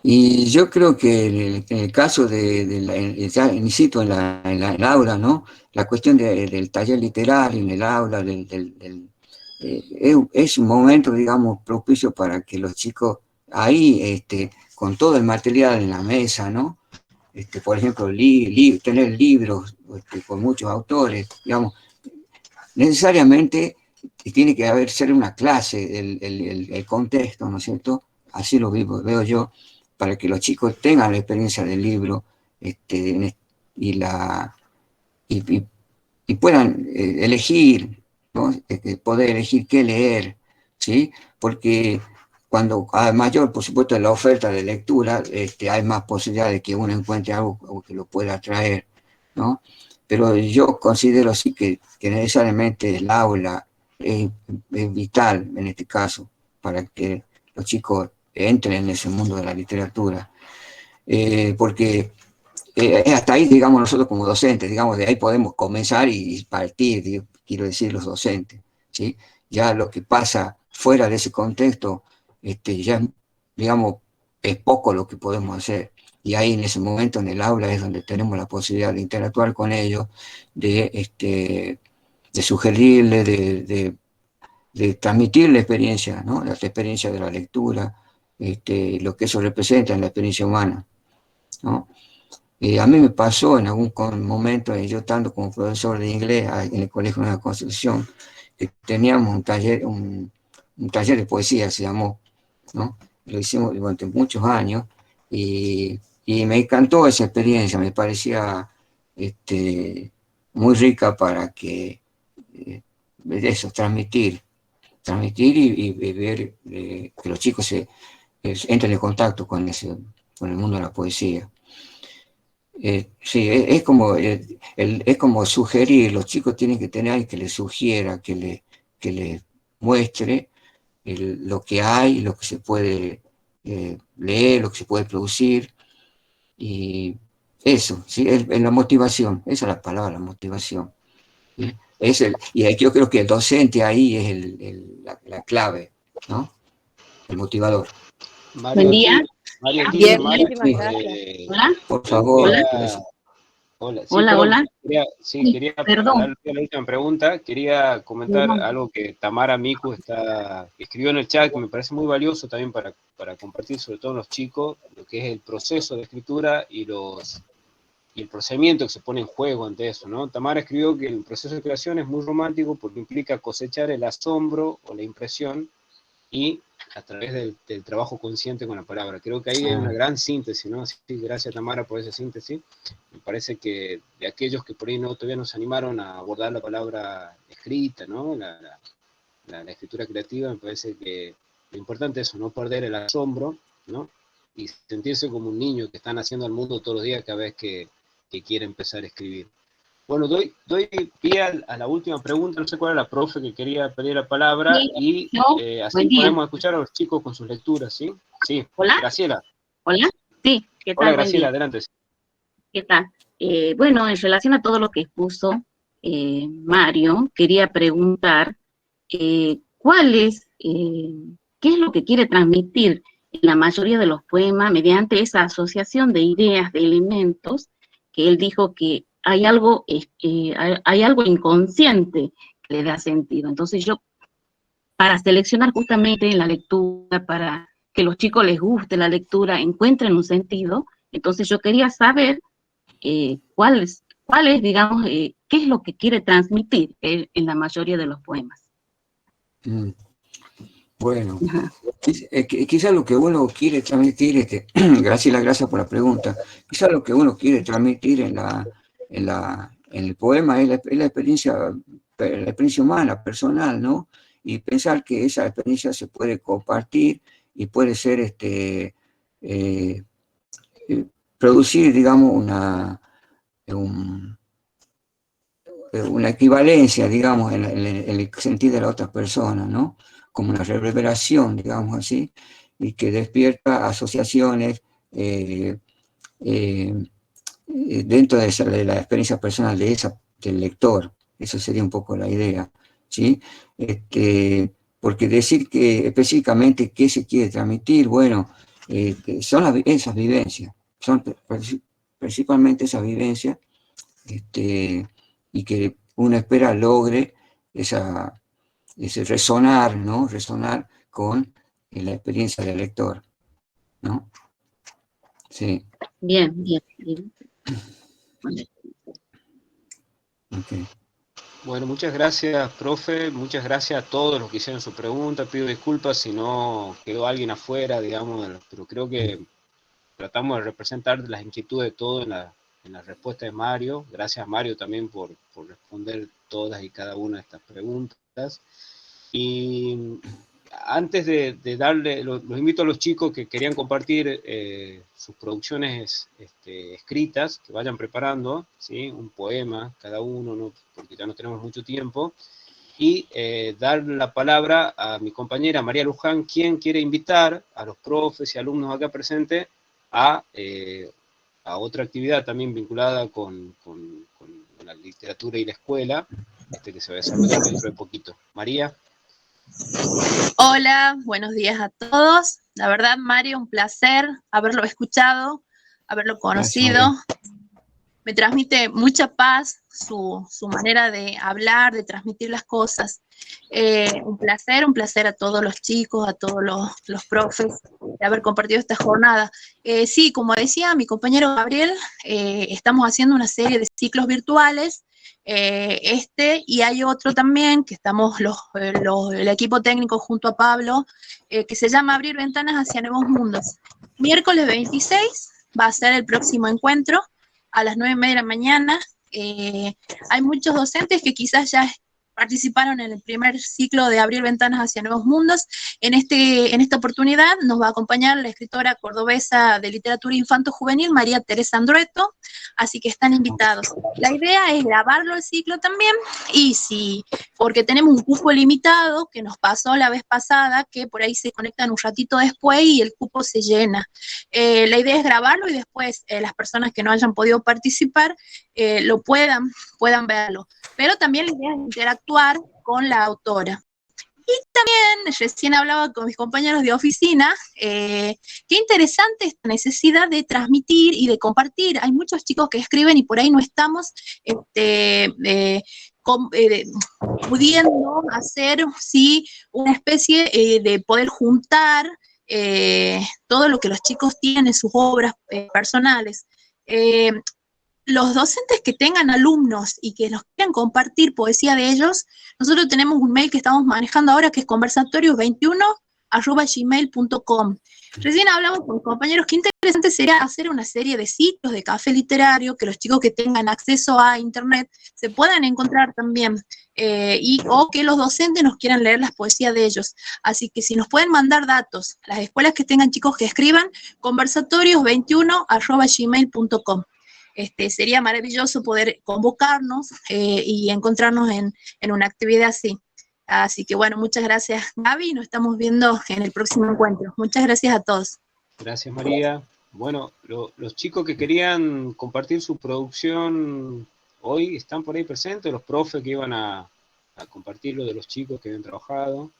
Y yo creo que en el caso ya insisto en el aula, ¿no? La cuestión del taller literario en el aula, es un momento, digamos, propicio para que los chicos ahí, con todo el material en la mesa, ¿no? Por ejemplo, tener libros con muchos autores, digamos, necesariamente tiene que ser una clase, el contexto, ¿no es cierto? Así veo yo, para que los chicos tengan la experiencia del libro y, la, y, y puedan elegir, ¿no? Poder elegir qué leer, ¿sí? Porque cuando hay mayor, por supuesto, la oferta de lectura, hay más posibilidad de que uno encuentre algo que lo pueda atraer, ¿no? Pero yo considero sí que necesariamente el aula es vital en este caso para que los chicos entren en ese mundo de la literatura. Porque hasta ahí, digamos, nosotros como docentes, digamos, de ahí podemos comenzar y partir, quiero decir, los docentes, ¿sí? Ya lo que pasa fuera de ese contexto, ya, digamos, es poco lo que podemos hacer. Y ahí en ese momento en el aula es donde tenemos la posibilidad de interactuar con ellos, de sugerirles, de transmitir la experiencia, ¿no? La experiencia de la lectura, lo que eso representa en la experiencia humana, ¿no? A mí me pasó en algún momento, yo estando como profesor de inglés en el Colegio de la Constitución, que teníamos un taller de poesía, se llamó, ¿no? Lo hicimos durante muchos años y me encantó esa experiencia, me parecía muy rica para que eso, transmitir y ver que los chicos entren en contacto con el mundo de la poesía. Sí, es como sugerir, los chicos tienen que tener alguien que les sugiera, que les muestre lo que hay, lo que se puede leer, lo que se puede producir, y eso, ¿sí? Es la motivación, esa es la palabra, la motivación, ¿sí? Y yo creo que el docente ahí es la clave, ¿no? El motivador. Mario, Buen día. Mario, Bien, Mario, muchísimas gracias. Hola, Por me favor. gustaría, hola, sí, hola, perdón, hola. sí, quería Perdón. darle la última pregunta, quería comentar algo que Tamara Miku escribió en el chat, que me parece muy valioso también para compartir, sobre todo en los chicos, lo que es el proceso de escritura y el procedimiento que se pone en juego ante eso, ¿no? Tamara escribió que el proceso de creación es muy romántico porque implica cosechar el asombro o la impresión y a través del trabajo consciente con la palabra. Creo que ahí hay una gran síntesis, ¿no? Así que gracias, Tamara, por esa síntesis. Me parece que de aquellos que por ahí todavía nos animaron a abordar la palabra escrita, ¿no? La escritura creativa, me parece que lo importante es eso, no perder el asombro, ¿no? Y sentirse como un niño que está naciendo al mundo todos los días cada vez que quiere empezar a escribir. Bueno, doy pie a la última pregunta, no sé cuál era la profe que quería pedir la palabra, Sí, y así buen día. podemos escuchar a los chicos con sus lecturas, ¿sí? Sí, Hola, Graciela. hola. Sí, ¿qué Hola, tal? Buen Graciela, día. adelante. ¿Qué tal? Bueno, en relación a todo lo que expuso Mario, quería preguntar qué es lo que quiere transmitir en la mayoría de los poemas mediante esa asociación de ideas, de elementos, que él dijo que hay algo inconsciente que le da sentido. Entonces yo, para seleccionar justamente en la lectura, para que los chicos les guste la lectura, encuentren un sentido, entonces yo quería saber digamos, qué es lo que quiere transmitir él en la mayoría de los poemas. Bueno, Ajá. quizás lo que uno quiere transmitir, Graciela, gracias por la pregunta, quizás lo que uno quiere transmitir en el poema es la experiencia humana, personal, ¿no? Y pensar que esa experiencia se puede compartir y puede ser, producir, digamos, una equivalencia, digamos, en el sentido de la otra persona, ¿no? Como una reverberación, digamos así, y que despierta asociaciones dentro de la experiencia personal del lector. Eso sería un poco la idea, ¿sí? Porque decir que específicamente qué se quiere transmitir, bueno, son esas vivencias, son principalmente esas vivencias, y que uno espera logre ese resonar, ¿no? Resonar con la experiencia del lector, ¿no? Sí. Bien, bien, bien. Okay. Bueno, muchas gracias, profe, muchas gracias a todos los que hicieron su pregunta. Pido disculpas si no quedó alguien afuera, digamos, pero creo que tratamos de representar las inquietudes de todos en la respuesta de Mario. Gracias, Mario, también por responder todas y cada una de estas preguntas. Y antes de darle, los invito a los chicos que querían compartir sus producciones escritas, que vayan preparando, ¿sí? Un poema cada uno, ¿no? Porque ya no tenemos mucho tiempo, y dar la palabra a mi compañera María Luján, quien quiere invitar a los profes y alumnos acá presentes a otra actividad también vinculada con la literatura y la escuela, que se va a desarrollar dentro de poquito. María. Hola, buenos días a todos. La verdad, Mario, un placer haberlo escuchado, haberlo conocido. Me transmite mucha paz su manera de hablar, de transmitir las cosas. Un placer a todos los chicos, a todos los profes, de haber compartido esta jornada. Sí, como decía mi compañero Gabriel, estamos haciendo una serie de ciclos virtuales, y hay otro también, que estamos el equipo técnico junto a Pablo, que se llama Abrir Ventanas hacia Nuevos Mundos. Miércoles 26 va a ser el próximo encuentro, a las 9:30 de la mañana. Hay muchos docentes que quizás ya participaron en el primer ciclo de Abrir Ventanas hacia Nuevos Mundos. En esta oportunidad nos va a acompañar la escritora cordobesa de literatura infanto-juvenil, María Teresa Andrueto, así que están invitados. La idea es grabarlo el ciclo también, y sí, porque tenemos un cupo limitado, que nos pasó la vez pasada, que por ahí se conectan un ratito después y el cupo se llena. La idea es grabarlo y después las personas que no hayan podido participar lo puedan verlo. Pero también la idea es interactuar con la autora. Y también, recién hablaba con mis compañeros de oficina, qué interesante esta necesidad de transmitir y de compartir. Hay muchos chicos que escriben y por ahí no estamos pudiendo hacer, sí, una especie de poder juntar todo lo que los chicos tienen en sus obras personales. Los docentes que tengan alumnos y que nos quieran compartir poesía de ellos, nosotros tenemos un mail que estamos manejando ahora, que es conversatorios21@gmail.com. Recién hablamos con mis compañeros que interesante sería hacer una serie de ciclos de café literario, que los chicos que tengan acceso a internet se puedan encontrar también, o que los docentes nos quieran leer las poesías de ellos. Así que si nos pueden mandar datos, las escuelas que tengan chicos que escriban, conversatorios21@gmail.com. Sería maravilloso poder convocarnos y encontrarnos en una actividad así. Así que bueno, muchas gracias, Gaby, nos estamos viendo en el próximo encuentro. Muchas gracias a todos. Gracias, María. Bueno, los chicos que querían compartir su producción hoy están por ahí presentes, los profes que iban a compartir lo de los chicos que habían trabajado.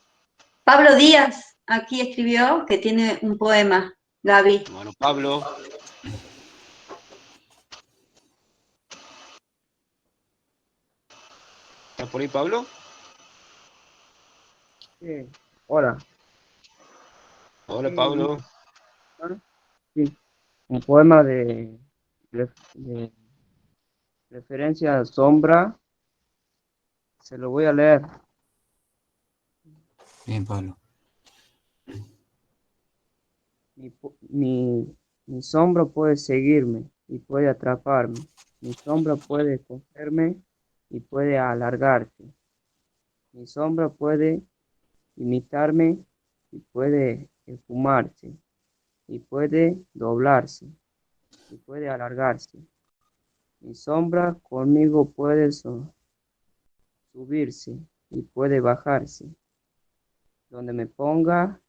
Pablo Díaz aquí escribió que tiene un poema, Gaby. Bueno, Pablo. ¿Estás por ahí, Pablo? Sí, hola. Hola, Pablo. Sí, un poema de referencia a sombra. Se lo voy a leer. Bien, Pablo. Mi sombra puede seguirme y puede atraparme. Mi sombra puede cogerme y puede alargarse. Mi sombra puede imitarme y puede esfumarse. Y puede doblarse. Y puede alargarse. Mi sombra conmigo puede subirse y puede bajarse. Donde me ponga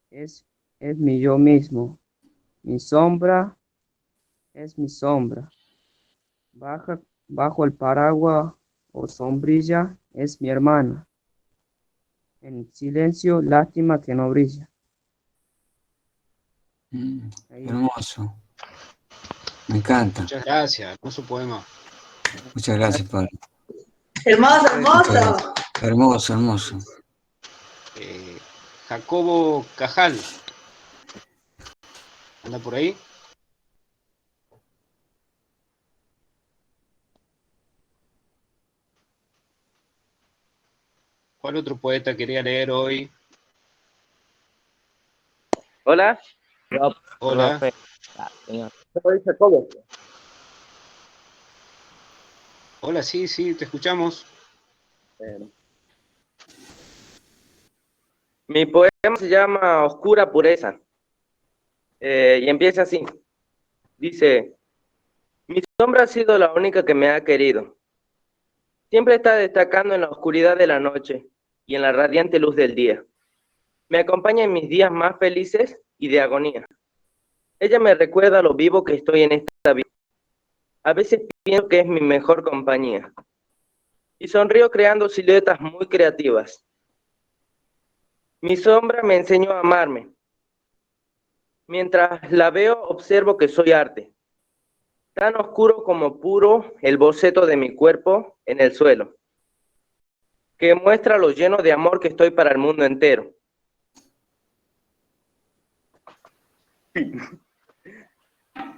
es mi yo mismo. Mi sombra es mi sombra. Bajo el paraguas o sombrilla es mi hermana. En silencio, lástima que no brilla. Hermoso. Me encanta. Muchas gracias, hermoso poema. Muchas gracias, Pablo. Hermoso, hermoso. Hermoso, hermoso. Jacobo Cajal. ¿Anda por ahí? ¿Cuál otro poeta quería leer hoy? Hola. Hola. Soy Jacobo. Hola, sí, te escuchamos. Mi poema se llama Oscura Pureza. Y empieza así. Dice, mi sombra ha sido la única que me ha querido. Siempre está destacando en la oscuridad de la noche y en la radiante luz del día. Me acompaña en mis días más felices y de agonía. Ella me recuerda lo vivo que estoy en esta vida. A veces pienso que es mi mejor compañía. Y sonrío creando siluetas muy creativas. Mi sombra me enseñó a amarme. Mientras la veo, observo que soy arte. Tan oscuro como puro el boceto de mi cuerpo en el suelo, que muestra lo lleno de amor que estoy para el mundo entero.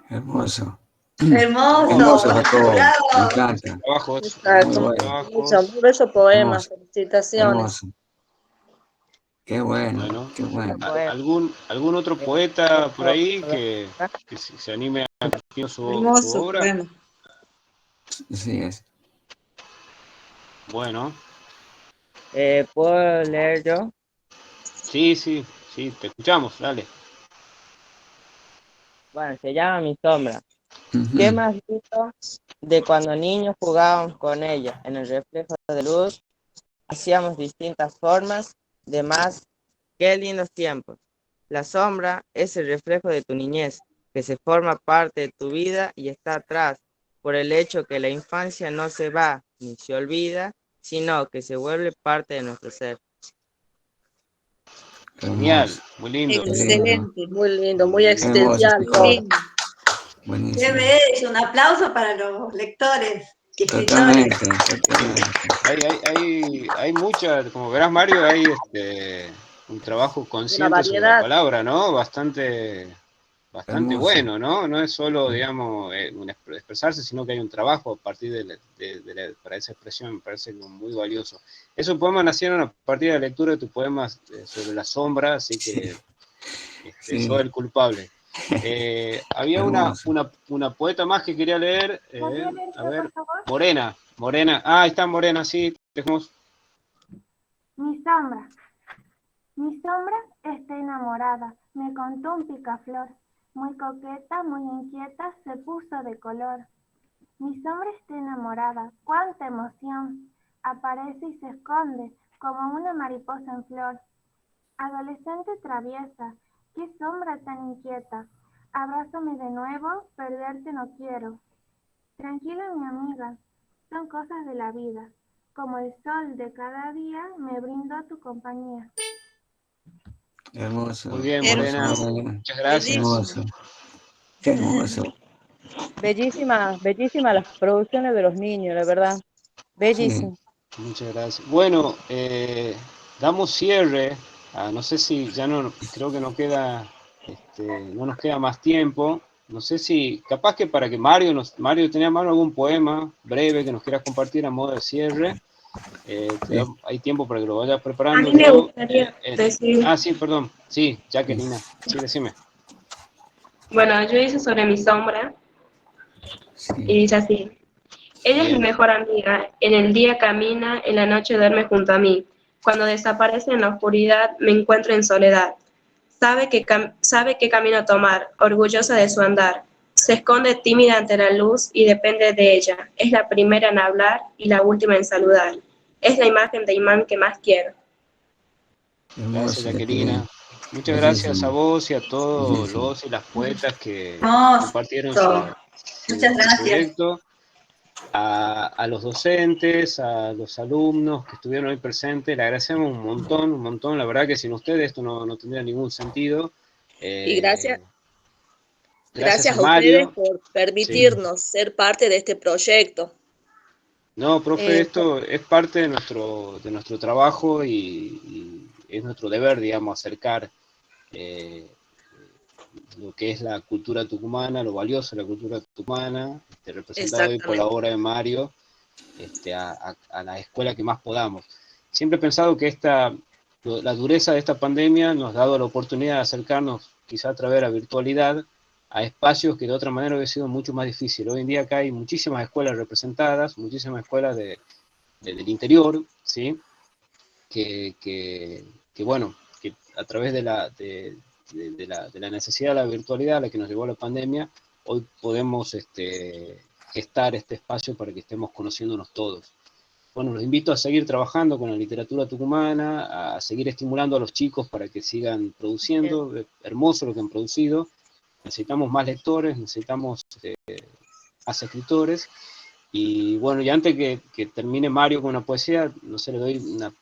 Hermoso. Hermoso. Hermoso, Jacobo. Bravo. Me encanta. Exacto, Muy bueno. un bello poema, Hermoso. felicitaciones. Hermoso. Qué bueno, Bueno, qué bueno. ¿algún otro poeta por ahí que se anime a compartir su Hermoso obra? poema. Sí es. Bueno. ¿Puedo leer yo? Sí, te escuchamos, dale. Bueno, se llama Mi sombra. ¿Qué más lindo de cuando niños jugábamos con ella en el reflejo de luz? Hacíamos distintas formas de más. Qué lindos tiempos. La sombra es el reflejo de tu niñez, que se forma parte de tu vida y está atrás, por el hecho que la infancia no se va ni se olvida, sino que se vuelve parte de nuestro ser. Genial, muy lindo. Excelente, muy lindo, muy Hermoso, existencial. Jacobo. Muy lindo. Qué Buenísimo. bello, un aplauso para los lectores y escritores. Totalmente. Hay mucha, como verás, Mario, hay un trabajo consciente sobre la palabra, ¿no? Bastante Hermoso. bueno, ¿no? No es solo, digamos, expresarse, sino que hay un trabajo a partir para esa expresión, me parece muy valioso. Esos poemas nacieron a partir de la lectura de tus poemas sobre la sombra, así que soy el culpable. Había una poeta más que quería leer, a ver, Morena, ahí está Morena, sí, dejemos. Mi sombra está enamorada, me contó un picaflor, muy coqueta, muy inquieta, se puso de color. Mi sombra está enamorada, cuánta emoción, aparece y se esconde como una mariposa en flor. Adolescente traviesa, qué sombra tan inquieta, abrázame de nuevo, perderte no quiero. Tranquila mi amiga, son cosas de la vida, como el sol de cada día me brindó tu compañía. Hermoso. Muy bien, Morena, muchas gracias. Hermoso. Qué hermoso. Bellísimas las producciones de los niños, la verdad. Bellísimo. Sí, muchas gracias. Bueno, damos cierre. No sé si ya no, creo que no nos queda más tiempo. No sé si, capaz que para que Mario, ¿tenía algún poema breve que nos quieras compartir a modo de cierre? Hay tiempo para que lo vayas preparando. A mí me gustaría decir... Sí, perdón. Sí, Jacqueline. Sí, decime. Bueno, yo hice sobre mi sombra y dice así. Ella es mi mejor amiga, en el día camina, en la noche duerme junto a mí. Cuando desaparece en la oscuridad me encuentro en soledad. Sabe qué camino tomar, orgullosa de su andar. Se esconde tímida ante la luz y depende de ella. Es la primera en hablar y la última en saludar. Es la imagen de imán que más quiero. Gracias, Jacqueline. Muchas gracias a vos y a todos los y las poetas que compartieron su proyecto, a los docentes, a los alumnos que estuvieron hoy presentes. Le agradecemos un montón. La verdad que sin ustedes esto no tendría ningún sentido. Y gracias a Mario. ustedes por permitirnos ser parte de este proyecto. No, profe, esto es parte de nuestro trabajo y es nuestro deber, digamos, acercar lo que es la cultura tucumana, lo valioso de la cultura tucumana, representado hoy por la obra de Mario, a la escuela que más podamos. Siempre he pensado que la dureza de esta pandemia nos ha dado la oportunidad de acercarnos, quizá a través de la virtualidad, a espacios que de otra manera hubiera sido mucho más difícil. Hoy en día acá hay muchísimas escuelas representadas, muchísimas escuelas del interior, ¿sí? Que a través de la necesidad de la virtualidad a la que nos llevó la pandemia, hoy podemos gestar este espacio para que estemos conociéndonos todos. Bueno, los invito a seguir trabajando con la literatura tucumana, a seguir estimulando a los chicos para que sigan produciendo. Hermoso lo que han producido. Necesitamos más lectores, necesitamos más escritores. Y bueno, y antes que termine Mario con una poesía, no sé, le doy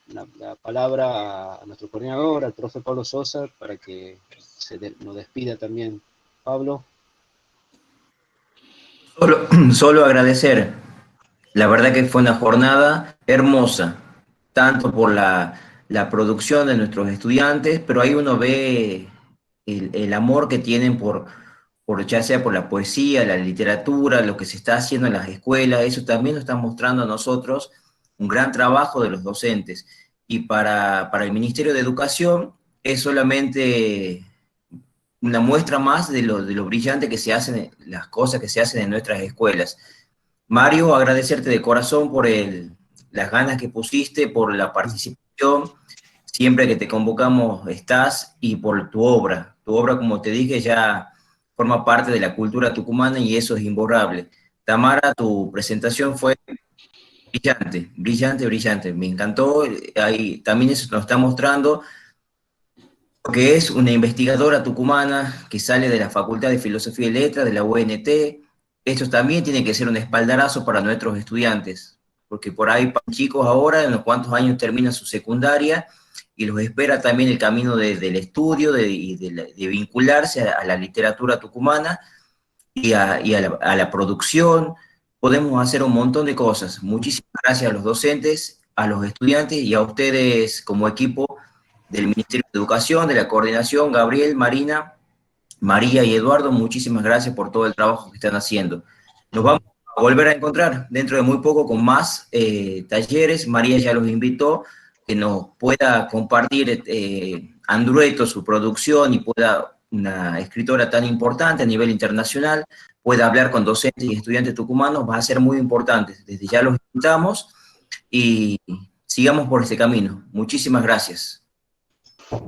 la palabra a nuestro coordinador, al profe Pablo Sosa, para que nos despida también. Pablo. Solo agradecer. La verdad que fue una jornada hermosa, tanto por la producción de nuestros estudiantes, pero ahí uno ve el amor que tienen por ya sea por la poesía, la literatura, lo que se está haciendo en las escuelas. Eso también nos está mostrando a nosotros un gran trabajo de los docentes. Y para el Ministerio de Educación es solamente una muestra más de lo brillante que se hacen, las cosas que se hacen en nuestras escuelas. Mario, agradecerte de corazón por las ganas que pusiste, por la participación, siempre que te convocamos estás, y por tu obra. Tu obra, como te dije, ya forma parte de la cultura tucumana y eso es imborrable. Tamara, tu presentación fue brillante, brillante, brillante. Me encantó. Ahí también eso nos está mostrando que es una investigadora tucumana que sale de la Facultad de Filosofía y Letras, de la UNT. Esto también tiene que ser un espaldarazo para nuestros estudiantes, porque por ahí chicos ahora, en unos cuantos años terminan su secundaria, y los espera también el camino del estudio, de vincularse a la literatura tucumana y a la producción. Podemos hacer un montón de cosas. Muchísimas gracias a los docentes, a los estudiantes y a ustedes como equipo del Ministerio de Educación, de la coordinación, Gabriel, Marina, María y Eduardo, muchísimas gracias por todo el trabajo que están haciendo. Nos vamos a volver a encontrar dentro de muy poco con más talleres. María ya los invitó, que nos pueda compartir Andrueto, su producción, y pueda, una escritora tan importante a nivel internacional, pueda hablar con docentes y estudiantes tucumanos, va a ser muy importante. Desde ya los invitamos y sigamos por este camino. Muchísimas gracias.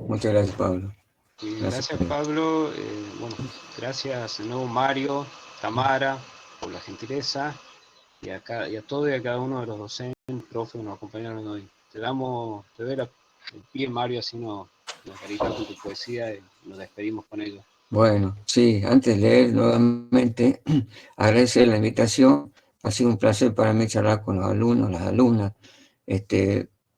Muchas gracias, Pablo. Gracias, Pablo. Bueno, gracias de nuevo, Mario, Tamara, por la gentileza, y a todos y a cada uno de los docentes, profes que nos acompañaron hoy. Te doy el pie, Mario, así nos dedicamos con tu poesía y nos despedimos con ello. Bueno, sí, antes de leer nuevamente, agradecer la invitación. Ha sido un placer para mí charlar con los alumnos, las alumnas.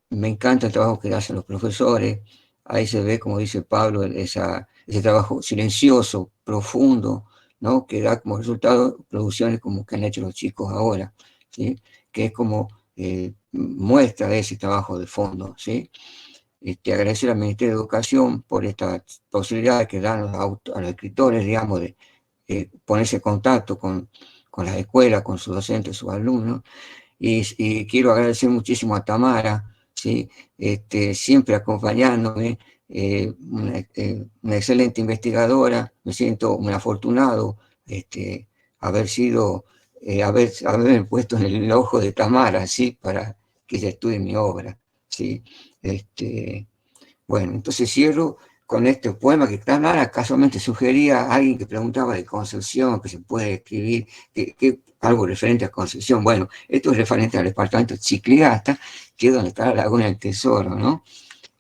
Me encanta el trabajo que hacen los profesores. Ahí se ve, como dice Pablo, ese trabajo silencioso, profundo, ¿no? Que da como resultado producciones como que han hecho los chicos ahora, ¿sí? Que es como muestra de ese trabajo de fondo, ¿sí? Agradecer al Ministerio de Educación por esta posibilidad que dan a los escritores, digamos, de ponerse en contacto con las escuelas, con sus docentes, sus alumnos. Y quiero agradecer muchísimo a Tamara, ¿sí? Siempre acompañándome, una excelente investigadora. Me siento un afortunado haberme puesto en el ojo de Tamara, ¿sí? Para que ella estudie mi obra, ¿sí? Bueno, entonces cierro con este poema que Tamara casualmente sugería a alguien que preguntaba de Concepción, que se puede escribir, algo referente a Concepción. Bueno, esto es referente al departamento de Chicligasta, que es donde está la Laguna del Tesoro, ¿no?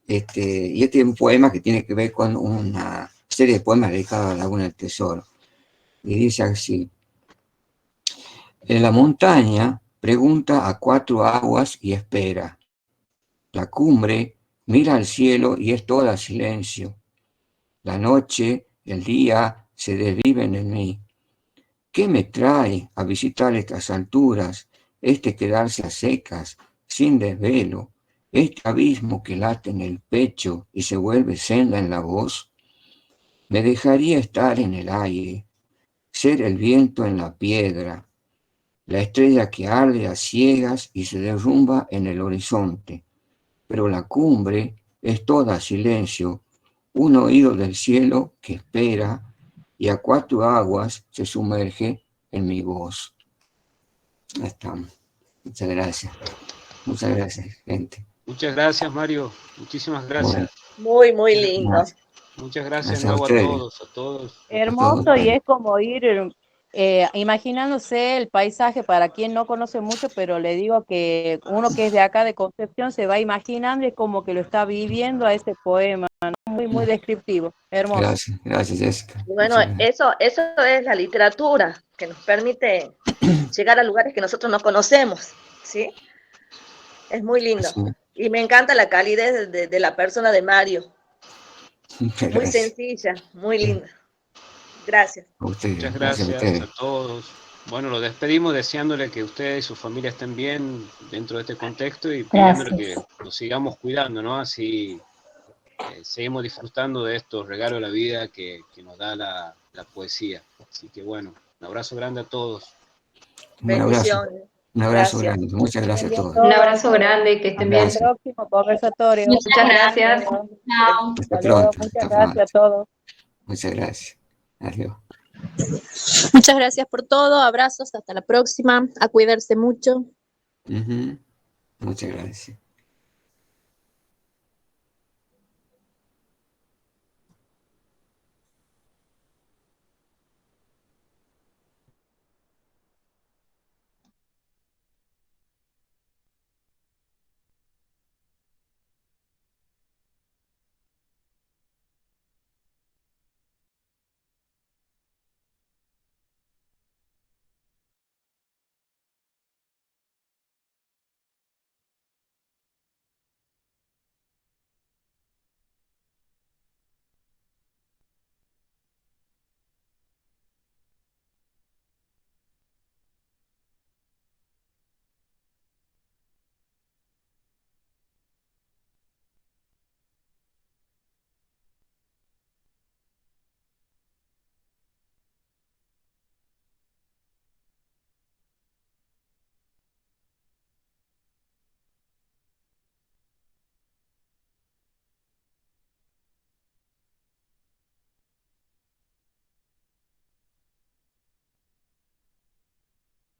Y este es un poema que tiene que ver con una serie de poemas dedicados a la Laguna del Tesoro. Y dice así: en la montaña pregunta a cuatro aguas y espera. La cumbre mira al cielo y es toda silencio. La noche, el día se desviven en mí. ¿Qué me trae a visitar estas alturas, quedarse a secas, sin desvelo, este abismo que late en el pecho y se vuelve senda en la voz? Me dejaría estar en el aire, ser el viento en la piedra, la estrella que arde a ciegas y se derrumba en el horizonte. Pero la cumbre es toda silencio, un oído del cielo que espera, y a cuatro aguas se sumerge en mi voz. Ahí estamos. Muchas gracias. Muchas gracias, gente. Muchas gracias, Mario. Muchísimas gracias. Bueno. Muy, muy lindo. Muchas gracias Gracias a de nuevo ustedes. a todos. Hermoso, y es como ir imaginándose el paisaje para quien no conoce mucho, pero le digo que uno que es de acá de Concepción se va imaginando y es como que lo está viviendo a ese poema, ¿no? Muy, muy descriptivo, hermoso. Gracias Jessica. Y bueno, Muchas gracias. eso es la literatura, que nos permite llegar a lugares que nosotros no conocemos, ¿sí? Es muy lindo. Así es. Y me encanta la calidez de la persona de Mario. Muchas Muy gracias. sencilla, muy linda. Gracias. A ustedes, Muchas gracias a gracias ustedes. a todos. Bueno, lo despedimos deseándole que usted y su familia estén bien dentro de este contexto y pidiéndole que nos sigamos cuidando, ¿no? Así seguimos disfrutando de estos regalos de la vida que nos da la poesía. Así que bueno, un abrazo grande a todos. Un abrazo. Bendiciones. Un abrazo Gracias. grande. Muchas gracias a todos. Un abrazo grande, que estén bien. Hasta el próximo conversatorio. Muchas gracias. Chao. Hasta Hasta luego. pronto. Muchas Hasta gracias a pronto. todos. Muchas gracias. Adiós. Muchas gracias por todo, abrazos, hasta la próxima, a cuidarse mucho. Ujú. Muchas gracias.